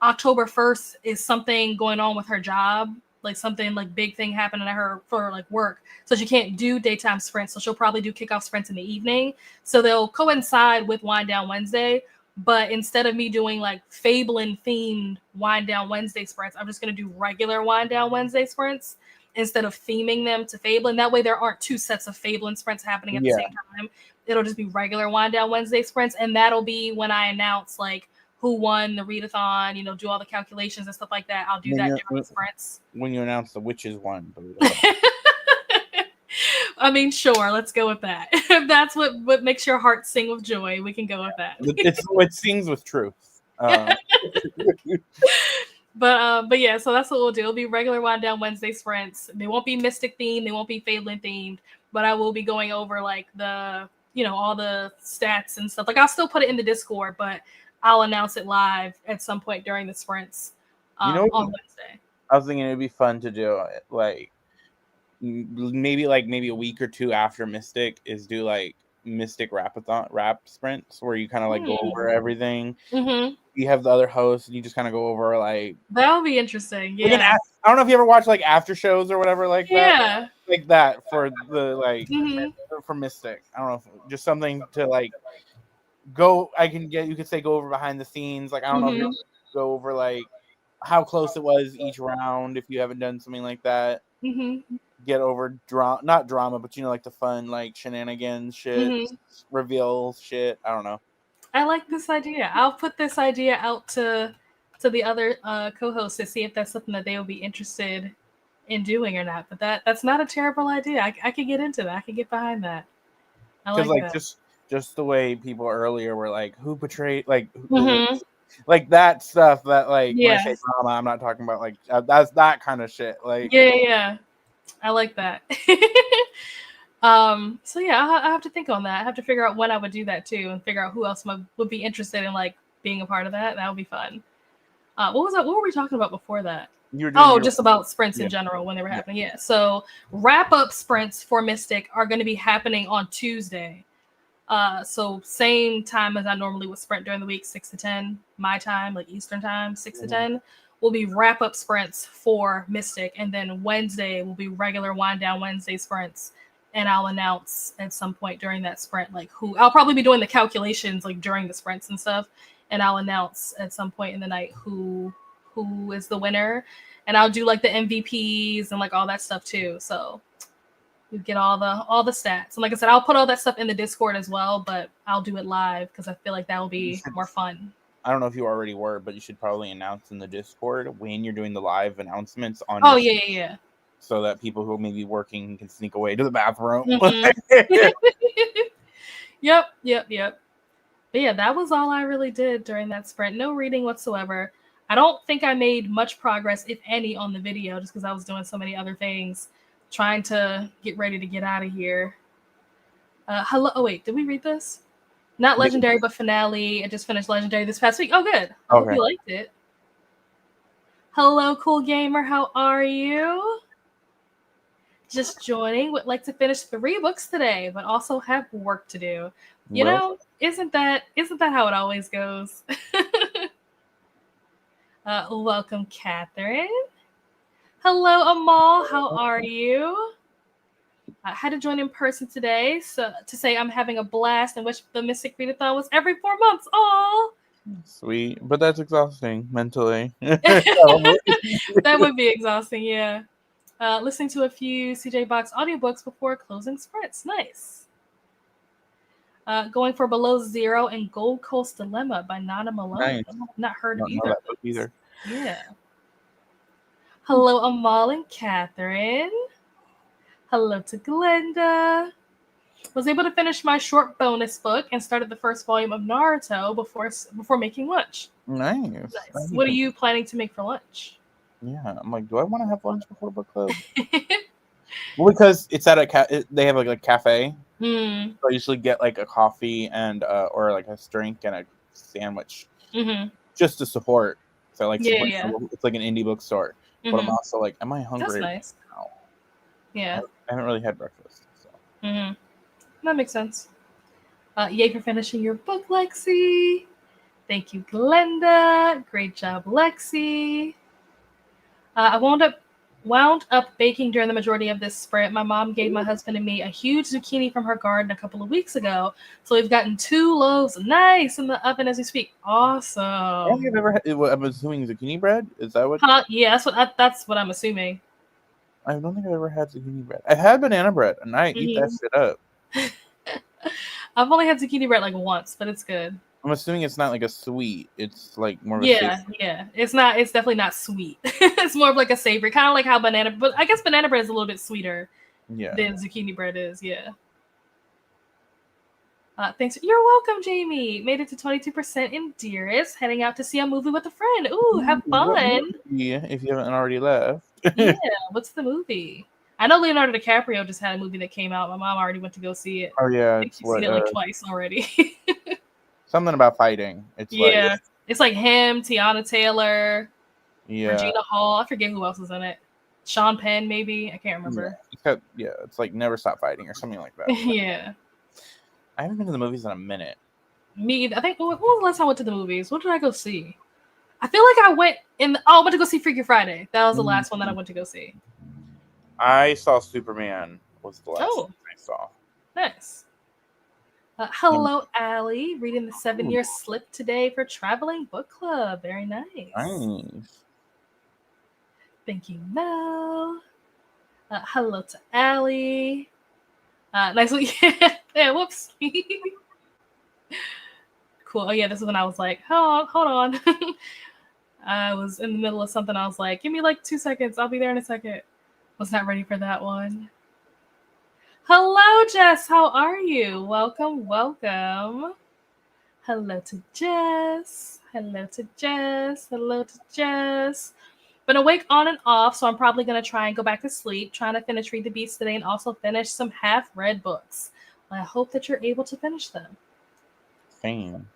October 1st is something going on with her job, like something like big thing happening at her for like work. So she can't do daytime sprints. So she'll probably do kickoff sprints in the evening. So they'll coincide with Wind Down Wednesday. But instead of me doing like Fablin themed Wind Down Wednesday sprints, I'm just going to do regular Wind Down Wednesday sprints instead of theming them to Fablin. That way there aren't two sets of Fablin sprints happening at the same time. It'll just be regular Wind Down Wednesday sprints. And that'll be when I announce like who won the readathon, do all the calculations and stuff like that. I'll do that during sprints. When you announce the witches won. I mean, sure, let's go with that. If that's what makes your heart sing with joy, we can go with that. It sings with truth. But yeah, so that's what we'll do. It'll be regular Wind Down Wednesday sprints. They won't be Mystic themed. They won't be Fablin themed. But I will be going over like the, all the stats and stuff. Like I'll still put it in the Discord, but I'll announce it live at some point during the sprints on Wednesday. I was thinking it'd be fun to do it like maybe a week or two after Mystic is do like Mystic rap sprints where you kind of like go over everything. Mm-hmm. You have the other hosts and you just kind of go over like that would be interesting. Yeah. I don't know if you ever watch like after shows or whatever like that. Yeah. Like that for the like for Mystic. I don't know if just something to like go. You could say go over behind the scenes. Like I don't know if you go over like how close it was each round if you haven't done something like that. Mm-hmm. Get over not drama, but like the fun like shenanigans shit, reveal shit. I don't know. I like this idea. I'll put this idea out to the other co-hosts to see if that's something that they will be interested in doing or not. But that's not a terrible idea. I could get into that. I could get behind that. I like that. Just the way people earlier were like, who portrayed like like that stuff that like when I say drama, I'm not talking about like that's that kind of shit. Like yeah. I like that. So yeah, I have to think on that. I have to figure out when I would do that too, and figure out who else would be interested in like being a part of that. That would be fun. What was that? What were we talking about before that? Just about sprints in general when they were happening. Yeah. So wrap up sprints for Mystic are going to be happening on Tuesday. So same time as I normally would sprint during the week, 6 to 10 my time, like Eastern time, 6 to 10 will be wrap up sprints for Mystic, and then Wednesday will be regular Wind Down Wednesday sprints. And I'll announce at some point during that sprint, like I'll probably be doing the calculations like during the sprints and stuff. And I'll announce at some point in the night who is the winner. And I'll do like the MVPs and like all that stuff too. So you get all the stats. And like I said, I'll put all that stuff in the Discord as well, but I'll do it live because I feel like that will be more fun. I don't know if you already were, but you should probably announce in the Discord when you're doing the live announcements on. Oh yeah. So that people who may be working can sneak away to the bathroom. Yep. But yeah, that was all I really did during that sprint. No reading whatsoever. I don't think I made much progress, if any, on the video, just because I was doing so many other things, trying to get ready to get out of here. Hello. Oh wait, did we read this? Not legendary, but finale. I just finished legendary this past week. Oh, good. I hope you liked it. Hello, cool gamer. How are you? Just joining. Would like to finish 3 books today, but also have work to do. You know, isn't that how it always goes? Welcome, Catherine. Hello, Amal. How are you? I had to join in person today to say I'm having a blast and wish the Mystic Readathon was every 4 months. Aw. Sweet. But that's exhausting mentally. That would be exhausting, yeah. Listening to a few CJ Box audiobooks before closing sprints. Nice. Going for Below Zero and Gold Coast Dilemma by Nana Malone. Nice. I've not heard of either. Yeah. Hello, Amal and Catherine. Hello to Glenda. Was able to finish my short bonus book and started the first volume of Naruto before making lunch. Nice. What are you planning to make for lunch? Yeah, I'm like, do I want to have lunch before book club? Well, because it's at they have like a cafe. So I usually get like a coffee and or like a drink and a sandwich, just to support. So like, it's like an indie bookstore. But I'm also like, am I hungry? That's nice. Now? Yeah. I haven't really had breakfast. So. That makes sense. Yay for finishing your book, Lexi. Thank you, Glenda. Great job, Lexi. I wound up baking during the majority of this sprint. My mom gave my husband and me a huge zucchini from her garden a couple of weeks ago. So we've gotten 2 loaves nice in the oven as we speak. Awesome. I don't think I've ever had, I'm assuming zucchini bread? Is that what? Yeah, that's what I'm assuming. I don't think I've ever had zucchini bread. I've had banana bread, and I eat that shit up. I've only had zucchini bread like once, but it's good. I'm assuming it's not like a sweet. It's like more of a yeah. It's definitely not sweet. It's more of like a savory, kind of like how but I guess banana bread is a little bit sweeter than zucchini bread is. Yeah. Thanks. You're welcome, Jamie. Made it to 22% in Dearest. Heading out to see a movie with a friend. Ooh, have fun. If you haven't already left. Yeah. What's the movie? I know Leonardo DiCaprio just had a movie that came out. My mom already went to go see it. Oh yeah, she's seen it like twice already. Something about fighting. It's like him, Tiana Taylor, Regina Hall. I forget who else is in it. Sean Penn, maybe. I can't remember. It's like Never Stop Fighting or something like that. Yeah. I haven't been to the movies in a minute. Me either. I think, when was the last time I went to the movies? What did I go see? I feel like I went I went to go see Freaky Friday. That was the last one that I went to go see. I saw Superman was the last one I saw. Nice. Hello, Allie. Reading the 7-year slip today for Traveling Book Club. Very nice. Nice. Thank you, Mel. Hello to Allie. Nice. Yeah, whoops. Cool. Oh, yeah, this is when I was like, hold on. I was in the middle of something. I was like, give me like 2 seconds. I'll be there in a second. Was not ready for that one. Hello, Jess. How are you? Welcome. Hello to Jess. Been awake on and off, so I'm probably going to try and go back to sleep, trying to finish Read the Beast today and also finish some half-read books. I hope that you're able to finish them. Same.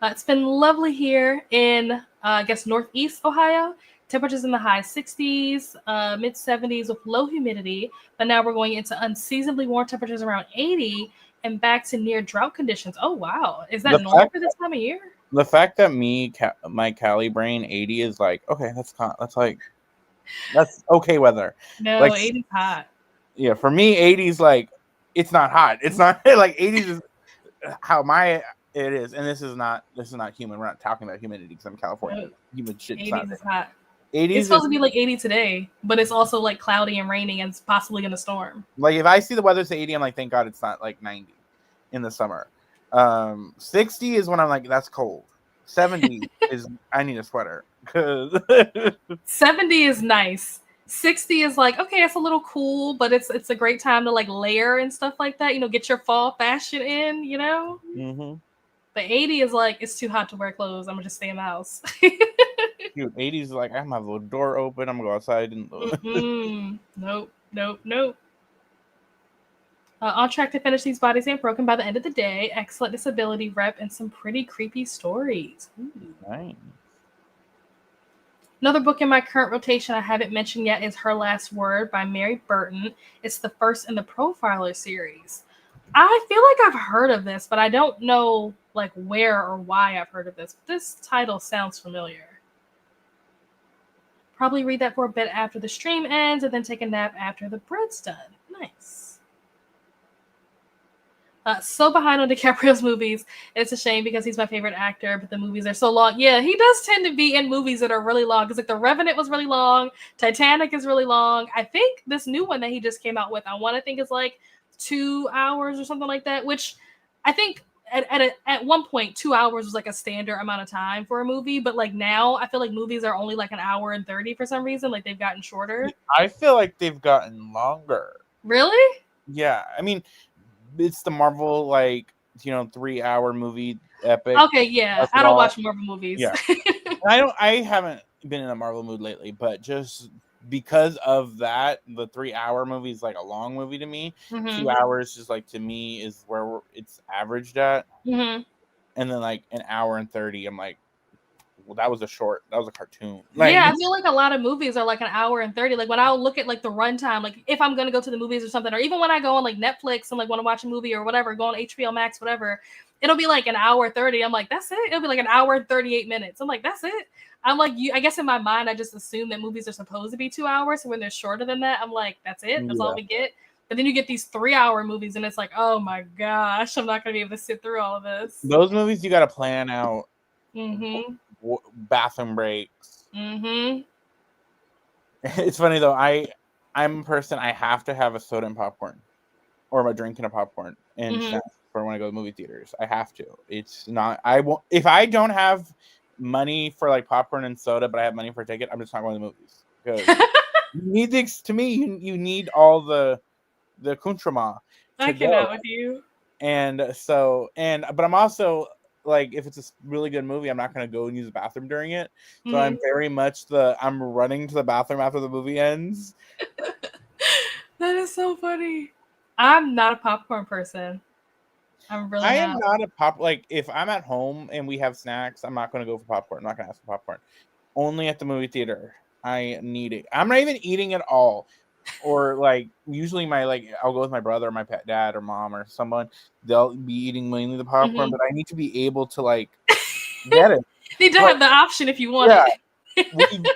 It's been lovely here in, I guess, Northeast Ohio. Temperatures in the high 60s, mid 70s with low humidity. But now we're going into unseasonably warm temperatures around 80 and back to near drought conditions. Oh, wow. Is that normal for this time of year? The fact that my Cali brain 80 is like, okay, that's okay weather. No, like, 80's hot. Yeah, for me, 80's like, it's not hot. It's not like 80's is how it is. And this is not human. We're not talking about humidity because I'm California. No, humid shit. 80's is hot. 80's it's supposed to be like 80 today, but it's also like cloudy and raining and it's possibly going to storm. Like if I see the weather's 80, I'm like, thank God it's not like 90 in the summer. 60 is when I'm like, that's cold. 70 is I need a sweater. 70 is nice. 60 is like, okay, it's a little cool, but it's a great time to like layer and stuff like that. Get your fall fashion in, Mm-hmm. But 80 is like, it's too hot to wear clothes. I'm gonna just stay in the house. Dude, 80 is like, I'm gonna have the door open. I'm gonna go outside and. Nope. On track to finish These Bodies Ain't Broken by the end of the day. Excellent disability rep and some pretty creepy stories. Ooh. Nice. Another book in my current rotation I haven't mentioned yet is Her Last Word by Mary Burton. It's the first in the Profiler series. I feel like I've heard of this, but I don't know like where or why I've heard of this. This title sounds familiar. Probably read that for a bit after the stream ends and then take a nap after the bread's done. Nice. So behind on DiCaprio's movies. It's a shame because he's my favorite actor, but the movies are so long. Yeah, he does tend to be in movies that are really long. Because like The Revenant was really long. Titanic is really long. I think this new one that he just came out with, I want to think is like 2 hours or something like that, which I think at one point 2 hours was like a standard amount of time for a movie, but like now I feel like movies are only like 1 hour and 30 for some reason. Like they've gotten shorter. I feel like they've gotten longer. Really? Yeah, I mean, it's the Marvel, like, 3-hour movie epic. Okay, yeah. I don't watch Marvel movies. Yeah. I haven't been in a Marvel mood lately, but just because of that, the 3-hour movie is like a long movie to me. 2 hours just like to me is where it's averaged at. And then like an hour and 30, I'm like, well, that was a cartoon. Like, yeah, I feel like a lot of movies are like an hour and 30. Like when I'll look at like the runtime, like if I'm gonna go to the movies or something, or even when I go on like Netflix and like want to watch a movie or whatever, go on HBO Max, whatever, it'll be like an hour 30. I'm like, that's it. It'll be like an hour and 38 minutes. I'm like, that's it. I'm like, I guess in my mind, I just assume that movies are supposed to be 2 hours. So when they're shorter than that, I'm like, that's it. That's all we get. But then you get these 3-hour movies, and it's like, oh my gosh, I'm not gonna be able to sit through all of this. Those movies you got to plan out. Bathroom breaks. It's funny though. I'm a person. I have to have a soda and popcorn, or a drink and a popcorn and snacks for when I go to movie theaters. I have to. It's not. I won't. If I don't have money for like popcorn and soda, but I have money for a ticket, I'm just not going to the movies. Because you need things. To me, you need all the accoutrement. I cannot with you. And so, but I'm also like, if it's a really good movie, I'm not going to go and use the bathroom during it. So I'm very much I'm running to the bathroom after the movie ends. That is so funny. I'm not a popcorn person. I'm really I am not a like, if I'm at home and we have snacks, I'm not going to go for popcorn. I'm not going to ask for popcorn. Only at the movie theater. I need it. I'm not even eating at all. Or like usually I'll go with my brother or my dad or mom or someone. They'll be eating mainly the popcorn, but I need to be able to like get it. Need to have the option if you want it.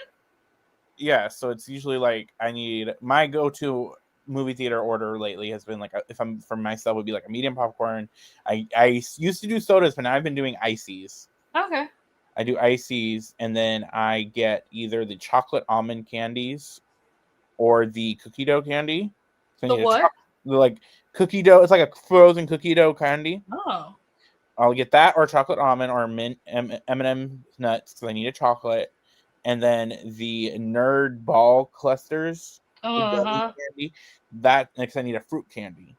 Yeah, so it's usually like I need my go-to movie theater order lately has been like, if I'm for myself, would be like a medium popcorn. I used to do sodas, but now I've been doing ices. Okay. I do ices, and then I get either the chocolate almond candies or the cookie dough candy. So the what? Like cookie dough. It's like a frozen cookie dough candy. Oh. I'll get that, or chocolate almond, or mint M&M nuts, because I need a chocolate. And then the nerd ball clusters. Candy. That, because I need a fruit candy.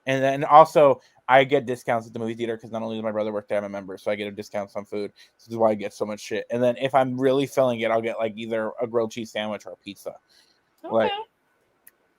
And then also, I get discounts at the movie theater because not only does my brother work there, I'm a member, so I get a discount on food. So this is why I get so much shit. And then if I'm really feeling it, I'll get like either a grilled cheese sandwich or a pizza. Okay. Like,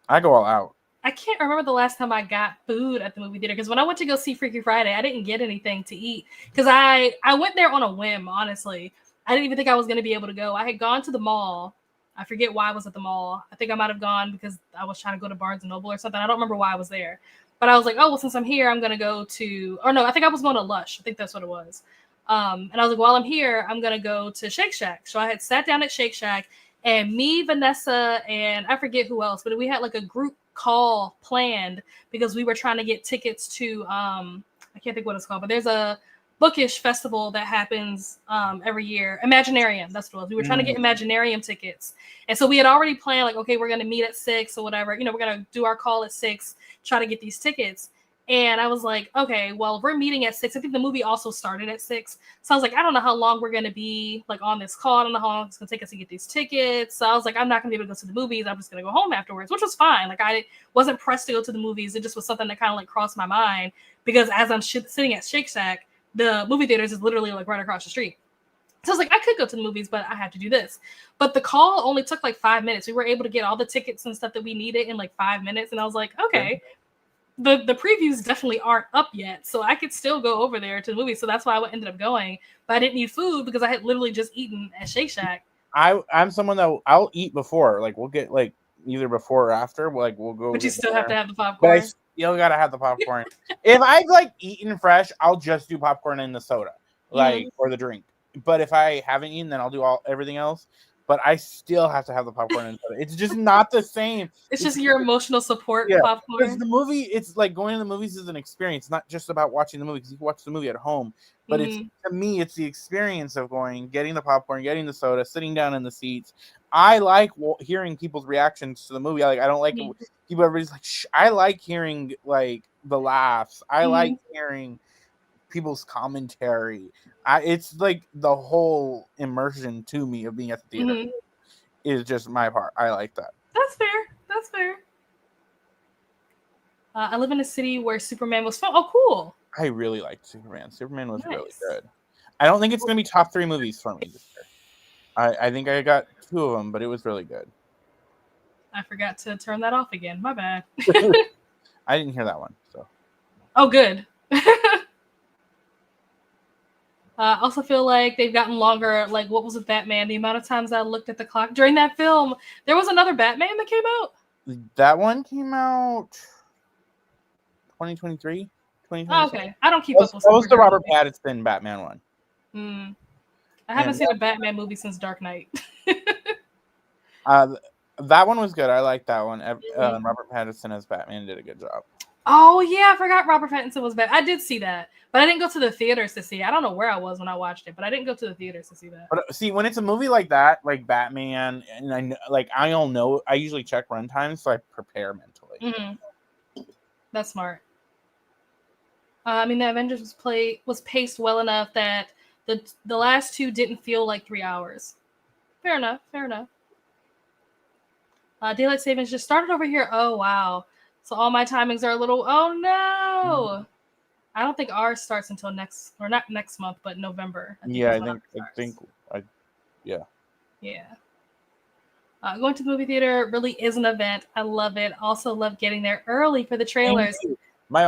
I go all out. I can't remember the last time I got food at the movie theater, because when I went to go see Freaky Friday, I didn't get anything to eat because I went there on a whim, honestly. I didn't even think I was going to be able to go. I had gone to the mall. I forget why I was at the mall. I think I might have gone because I was trying to go to Barnes & Noble or something. I don't remember why I was there. But I was like, oh, well, since I'm here, I'm going to go to... Or no, I think I was going to Lush. I think that's what it was. And I was like, while I'm here, I'm going to go to Shake Shack. So I had sat down at Shake Shack, and me, Vanessa, and I forget who else, but we had like a group call planned because we were trying to get tickets to... I can't think what it's called, but there's a bookish festival that happens every year. Imaginarium, that's what it was. We were trying to get Imaginarium tickets. And so we had already planned, like, okay, we're going to meet at 6 or whatever. You know, we're going to do our call at 6, try to get these tickets. And I was like, okay, well, if we're meeting at 6, I think the movie also started at 6. So I was like, I don't know how long we're going to be like on this call. I don't know how long it's going to take us to get these tickets. So I was like, I'm not going to be able to go to the movies. I'm just going to go home afterwards, which was fine. Like, I wasn't pressed to go to the movies. It just was something that kind of like crossed my mind because as I'm sitting at Shake Shack, the movie theaters is literally like right across the street. So I was like, I could go to the movies, but I have to do this. But the call only took like 5 minutes. We were able to get all the tickets and stuff that we needed in like 5 minutes. And I was like, okay, the previews definitely aren't up yet. So I could still go over there to the movies. So that's why I ended up going. But I didn't need food because I had literally just eaten at Shake Shack. I'm someone that I'll eat before. Like, we'll get like either before or after. Like, we'll go. But you still have to have the popcorn. But I still gotta have the popcorn. If I've like eaten fresh, I'll just do popcorn and the soda, like or the drink. But if I haven't eaten, then I'll do everything else. But I still have to have the popcorn and soda. It's just not the same. It's just your emotional support popcorn. Because the movie, it's like going to the movies is an experience. It's not just about watching the movie, because you can watch the movie at home. But it's, to me, it's the experience of going, getting the popcorn, getting the soda, sitting down in the seats. I like hearing people's reactions to the movie. I don't like people. Everybody's like, I like hearing like the laughs. I like hearing people's commentary. It's like the whole immersion to me of being at the theater is just my part. I like that. That's fair. That's fair. I live in a city where Superman was filmed. Oh, cool. I really liked Superman. Superman was really Nice. good. I don't think it's going to be top 3 movies for me this year. I think I got 2 of them, but it was really good. I forgot to turn that off again. My bad. I didn't hear that one. So. Oh, good. I also feel like they've gotten longer. Like, what was with Batman? The amount of times I looked at the clock during that film. There was another Batman that came out? That one came out 2023? Oh, okay. I don't keep up with What was the Robert movies. Pattinson Batman one? I haven't seen a Batman movie since Dark Knight. That one was good. I liked that one. Robert Pattinson as Batman did a good job. Oh, yeah. I forgot Robert Pattinson was bad. I did see that. But I didn't go to the theaters to see it. I don't know where I was when I watched it, but I didn't go to the theaters to see that. But see, when it's a movie like that, like Batman, and I all know, I usually check runtimes, so I prepare mentally. That's smart. I mean, the Avengers was paced well enough that the last 2 didn't feel like 3 hours. Fair enough. Daylight savings just started over here. Oh, wow. So all my timings are a little. Oh no! I don't think ours starts until not next month, but November. Yeah. Going to the movie theater really is an event. I love it. Also love getting there early for the trailers. My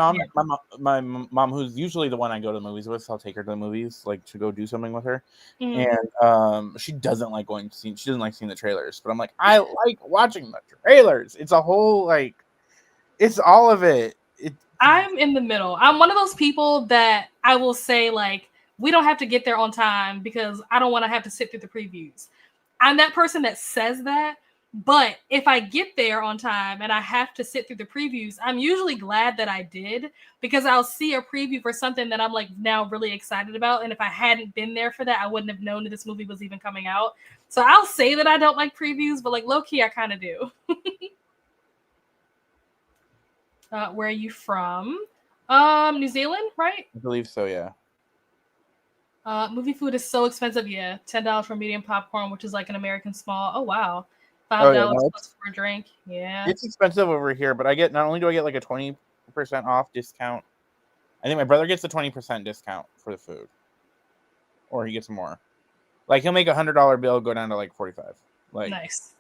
mom, who's usually the one I go to the movies with, I'll take her to the movies, like to go do something with her. And she doesn't like she doesn't like seeing the trailers. But I'm like, I like watching the trailers. It's a whole it's all of it. I'm in the middle. I'm one of those people that I will say, like, we don't have to get there on time because I don't want to have to sit through the previews. I'm that person that says that. But if I get there on time and I have to sit through the previews, I'm usually glad that I did because I'll see a preview for something that I'm like now really excited about. And if I hadn't been there for that, I wouldn't have known that this movie was even coming out. So I'll say that I don't like previews, but like low key, I kind of do. Where are you from? New Zealand, right? I believe so, yeah. Movie food is so expensive. Yeah, $10 for medium popcorn, which is like an American small. Oh wow, $5 plus for a drink. Yeah, it's expensive over here, but not only do I get like a 20% off discount. I think my brother gets a 20% discount for the food, or he gets more. Like he'll make $100 bill go down to like 45. Like nice.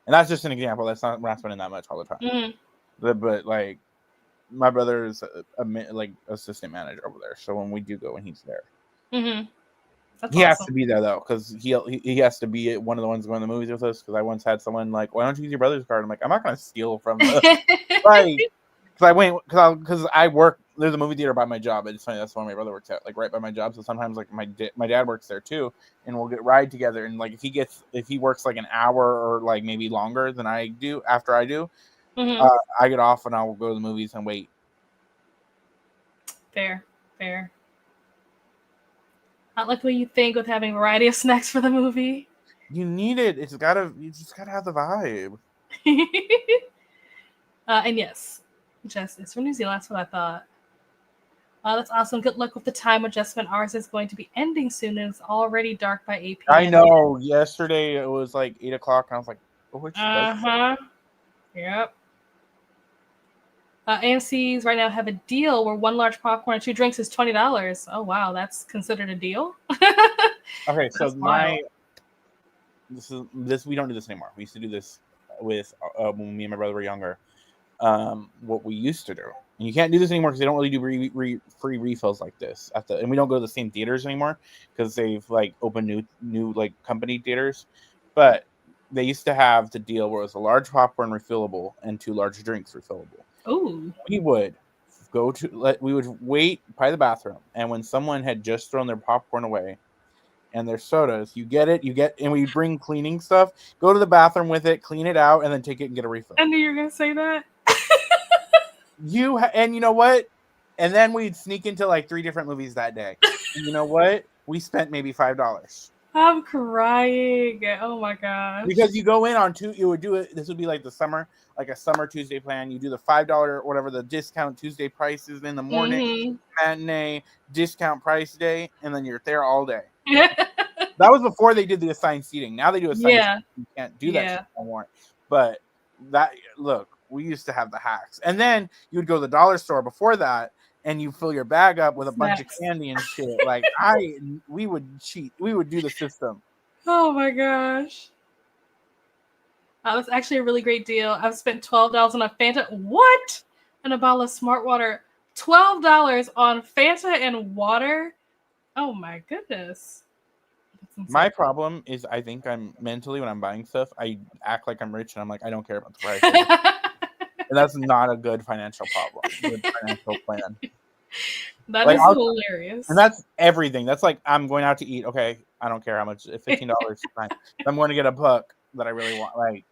And that's just an example. That's not, we're not spending that much all the time. But like my brother is like assistant manager over there, so when we do go, when he's there. He has to be there though, because he has to be one of the ones going to the movies with us. Because I once had someone like, "Why don't you use your brother's card?" I'm like, "I'm not going to steal from the like." Because I work. There's a movie theater by my job. It's funny. That's the one my brother works at, like right by my job. So sometimes like my dad works there too, and we'll get ride together. And like if he works like an hour or like maybe longer than I do after I do, I get off and I'll go to the movies and wait. Fair. I like what you think with having a variety of snacks for the movie. You need it. You just gotta have the vibe. And yes, Jess is from New Zealand. That's what I thought. That's awesome. Good luck with the time adjustment. Ours is going to be ending soon, and it's already dark by 8 p.m. I know. Yesterday it was like 8 o'clock, and I was like, "Oh, Yep. AMC's right now have a deal where 1 large popcorn and 2 drinks is $20. Oh wow, that's considered a deal. Okay, so this we don't do this anymore. We used to do this with when me and my brother were younger. What we used to do, and you can't do this anymore because they don't really do free refills like this and we don't go to the same theaters anymore because they've like opened new like company theaters. But they used to have the deal where it was a large popcorn refillable and 2 large drinks refillable. Ooh. We would wait by the bathroom, and when someone had just thrown their popcorn away and their sodas, and we bring cleaning stuff, go to the bathroom with it, clean it out, and then take it and get a refill. I knew you were gonna say that. And you know what? And then we'd sneak into like 3 different movies that day. And you know what? We spent maybe $5. I'm crying. Oh my gosh. Because you go in on you would do it. This would be like a summer Tuesday plan. You do the $5 whatever the discount Tuesday prices in the morning, matinee, discount price day, and then you're there all day. That was before they did the assigned seating. Now they do assigned seating. You can't do that anymore. But look, we used to have the hacks. And then you would go to the dollar store before that, and you fill your bag up with a bunch of candy and shit. Like we would cheat. We would do the system. Oh my gosh. That was actually a really great deal. I've spent $12 on a Fanta. What? And a bottle of Smart Water. $12 on Fanta and water? Oh my goodness. My problem is I think I'm mentally, when I'm buying stuff, I act like I'm rich and I'm like, I don't care about the price. And that's not a good financial problem. Good financial plan. That is hilarious. And that's everything. That's like, I'm going out to eat. Okay, I don't care how much. $15 is fine. I'm going to get a book that I really want. Like,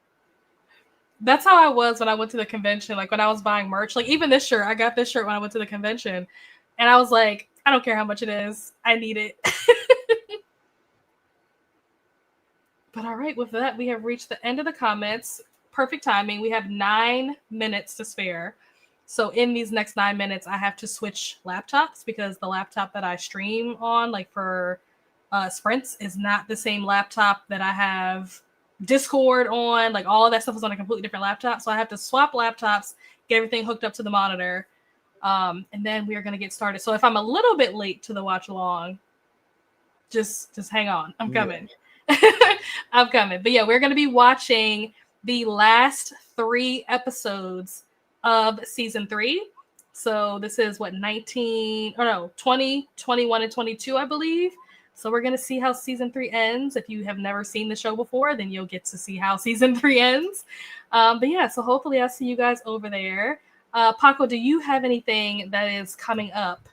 that's how I was when I went to the convention. Like when I was buying merch, like even this shirt, I got this shirt when I went to the convention, and I was like, I don't care how much it is. I need it. But all right, with that, we have reached the end of the comments. Perfect timing. We have 9 minutes to spare. So in these next 9 minutes, I have to switch laptops because the laptop that I stream on, like for sprints, is not the same laptop that I have Discord on. Like all of that stuff is on a completely different laptop. So I have to swap laptops, get everything hooked up to the monitor. And then we are going to get started. So if I'm a little bit late to the watch along, just hang on. I'm coming. I'm coming. But yeah, we're going to be watching the last 3 episodes of season 3. So this is what 20, 21, and 22, I believe. So we're going to see how season 3 ends. If you have never seen the show before, then you'll get to see how season 3 ends. But yeah, so hopefully I'll see you guys over there. Paco, do you have anything that is coming up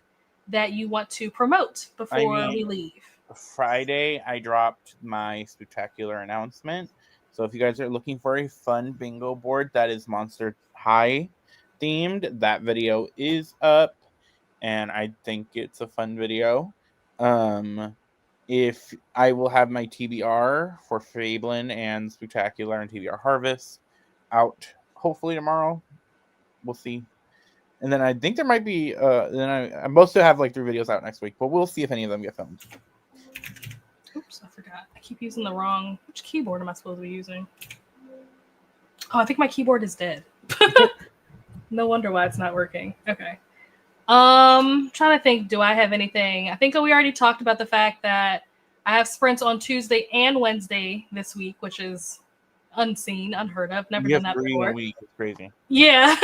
that you want to promote before we leave? Friday, I dropped my spectacular announcement. So if you guys are looking for a fun bingo board that is Monster High themed, that video is up, and I think it's a fun video. If I will have my TBR for Fablin and Spectacular and TBR Harvest out hopefully tomorrow. We'll see. And then I think there might be I'm supposed to have like 3 videos out next week, but we'll see if any of them get filmed. Oops, I forgot. I keep using the wrong. Which keyboard am I supposed to be using? Oh, I think my keyboard is dead. No wonder why it's not working. Okay. Trying to think, do I have anything? I think we already talked about the fact that I have sprints on Tuesday and Wednesday this week, which is unseen, unheard of. Never done that before. Week. It's crazy. Yeah.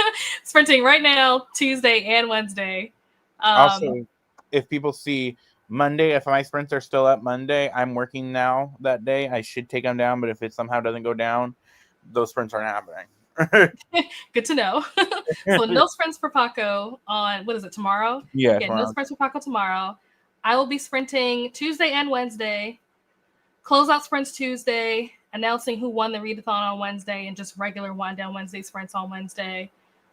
Sprinting right now, Tuesday and Wednesday. Also, if people see Monday, if my sprints are still up Monday, I'm working now that day. I should take them down, but if it somehow doesn't go down, those sprints aren't happening. Good to know. So no sprints for Paco on, what is it, tomorrow? Yeah, no sprints for Paco tomorrow. I will be sprinting Tuesday and Wednesday, closeout sprints Tuesday, announcing who won the readathon on Wednesday, and just regular wind down Wednesday sprints on Wednesday.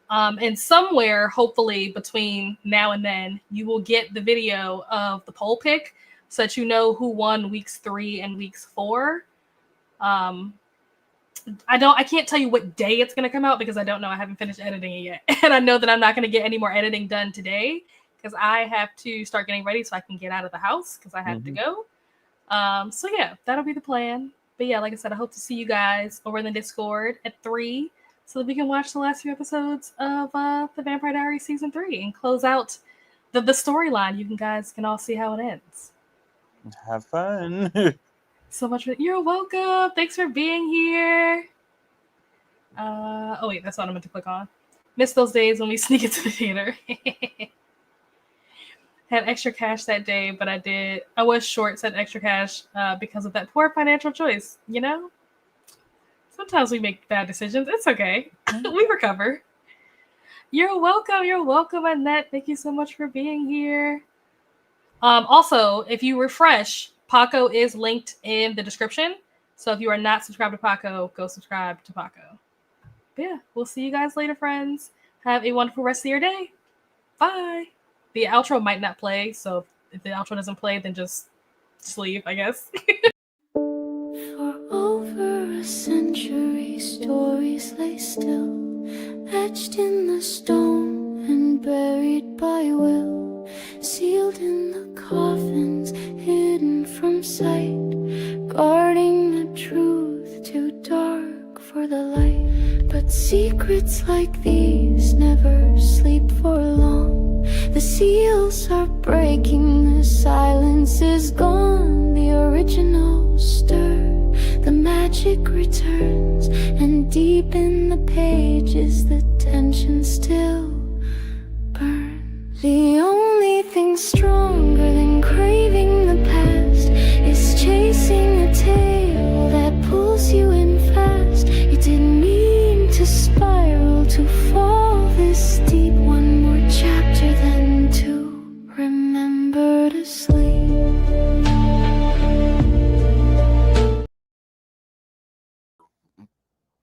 And somewhere, hopefully between now and then, you will get the video of the poll pick so that you know who won weeks 3 and weeks 4. I can't tell you what day it's going to come out because I don't know. I haven't finished editing it yet. And I know that I'm not going to get any more editing done today because I have to start getting ready so I can get out of the house because I have to go. So yeah, that'll be the plan. But yeah, like I said, I hope to see you guys over in the Discord at 3 so that we can watch the last few episodes of the Vampire Diaries season 3 and close out the storyline. You guys can all see how it ends. Have fun. So much. You're welcome. Thanks for being here. Oh wait, that's what I meant to click on. Miss those days when we sneak into the theater. Had extra cash that day, but I was short said extra cash because of that poor financial choice, you know? Sometimes we make bad decisions. It's okay. We recover. You're welcome, Annette. Thank you so much for being here. Also, if you refresh, Paco is linked in the description. So if you are not subscribed to Paco, go subscribe to Paco. But yeah, we'll see you guys later, friends. Have a wonderful rest of your day. Bye. The outro might not play, so if the outro doesn't play, then just leave, I guess. For over a century, stories lay still, etched in the stone and buried by will, sealed in the coffins, hidden from sight, guarding the truth too dark for the light. But secrets like like these never sleep for long. The seals are breaking, the silence is gone. The original stir, the magic returns, and deep in the pages the tension still burns. The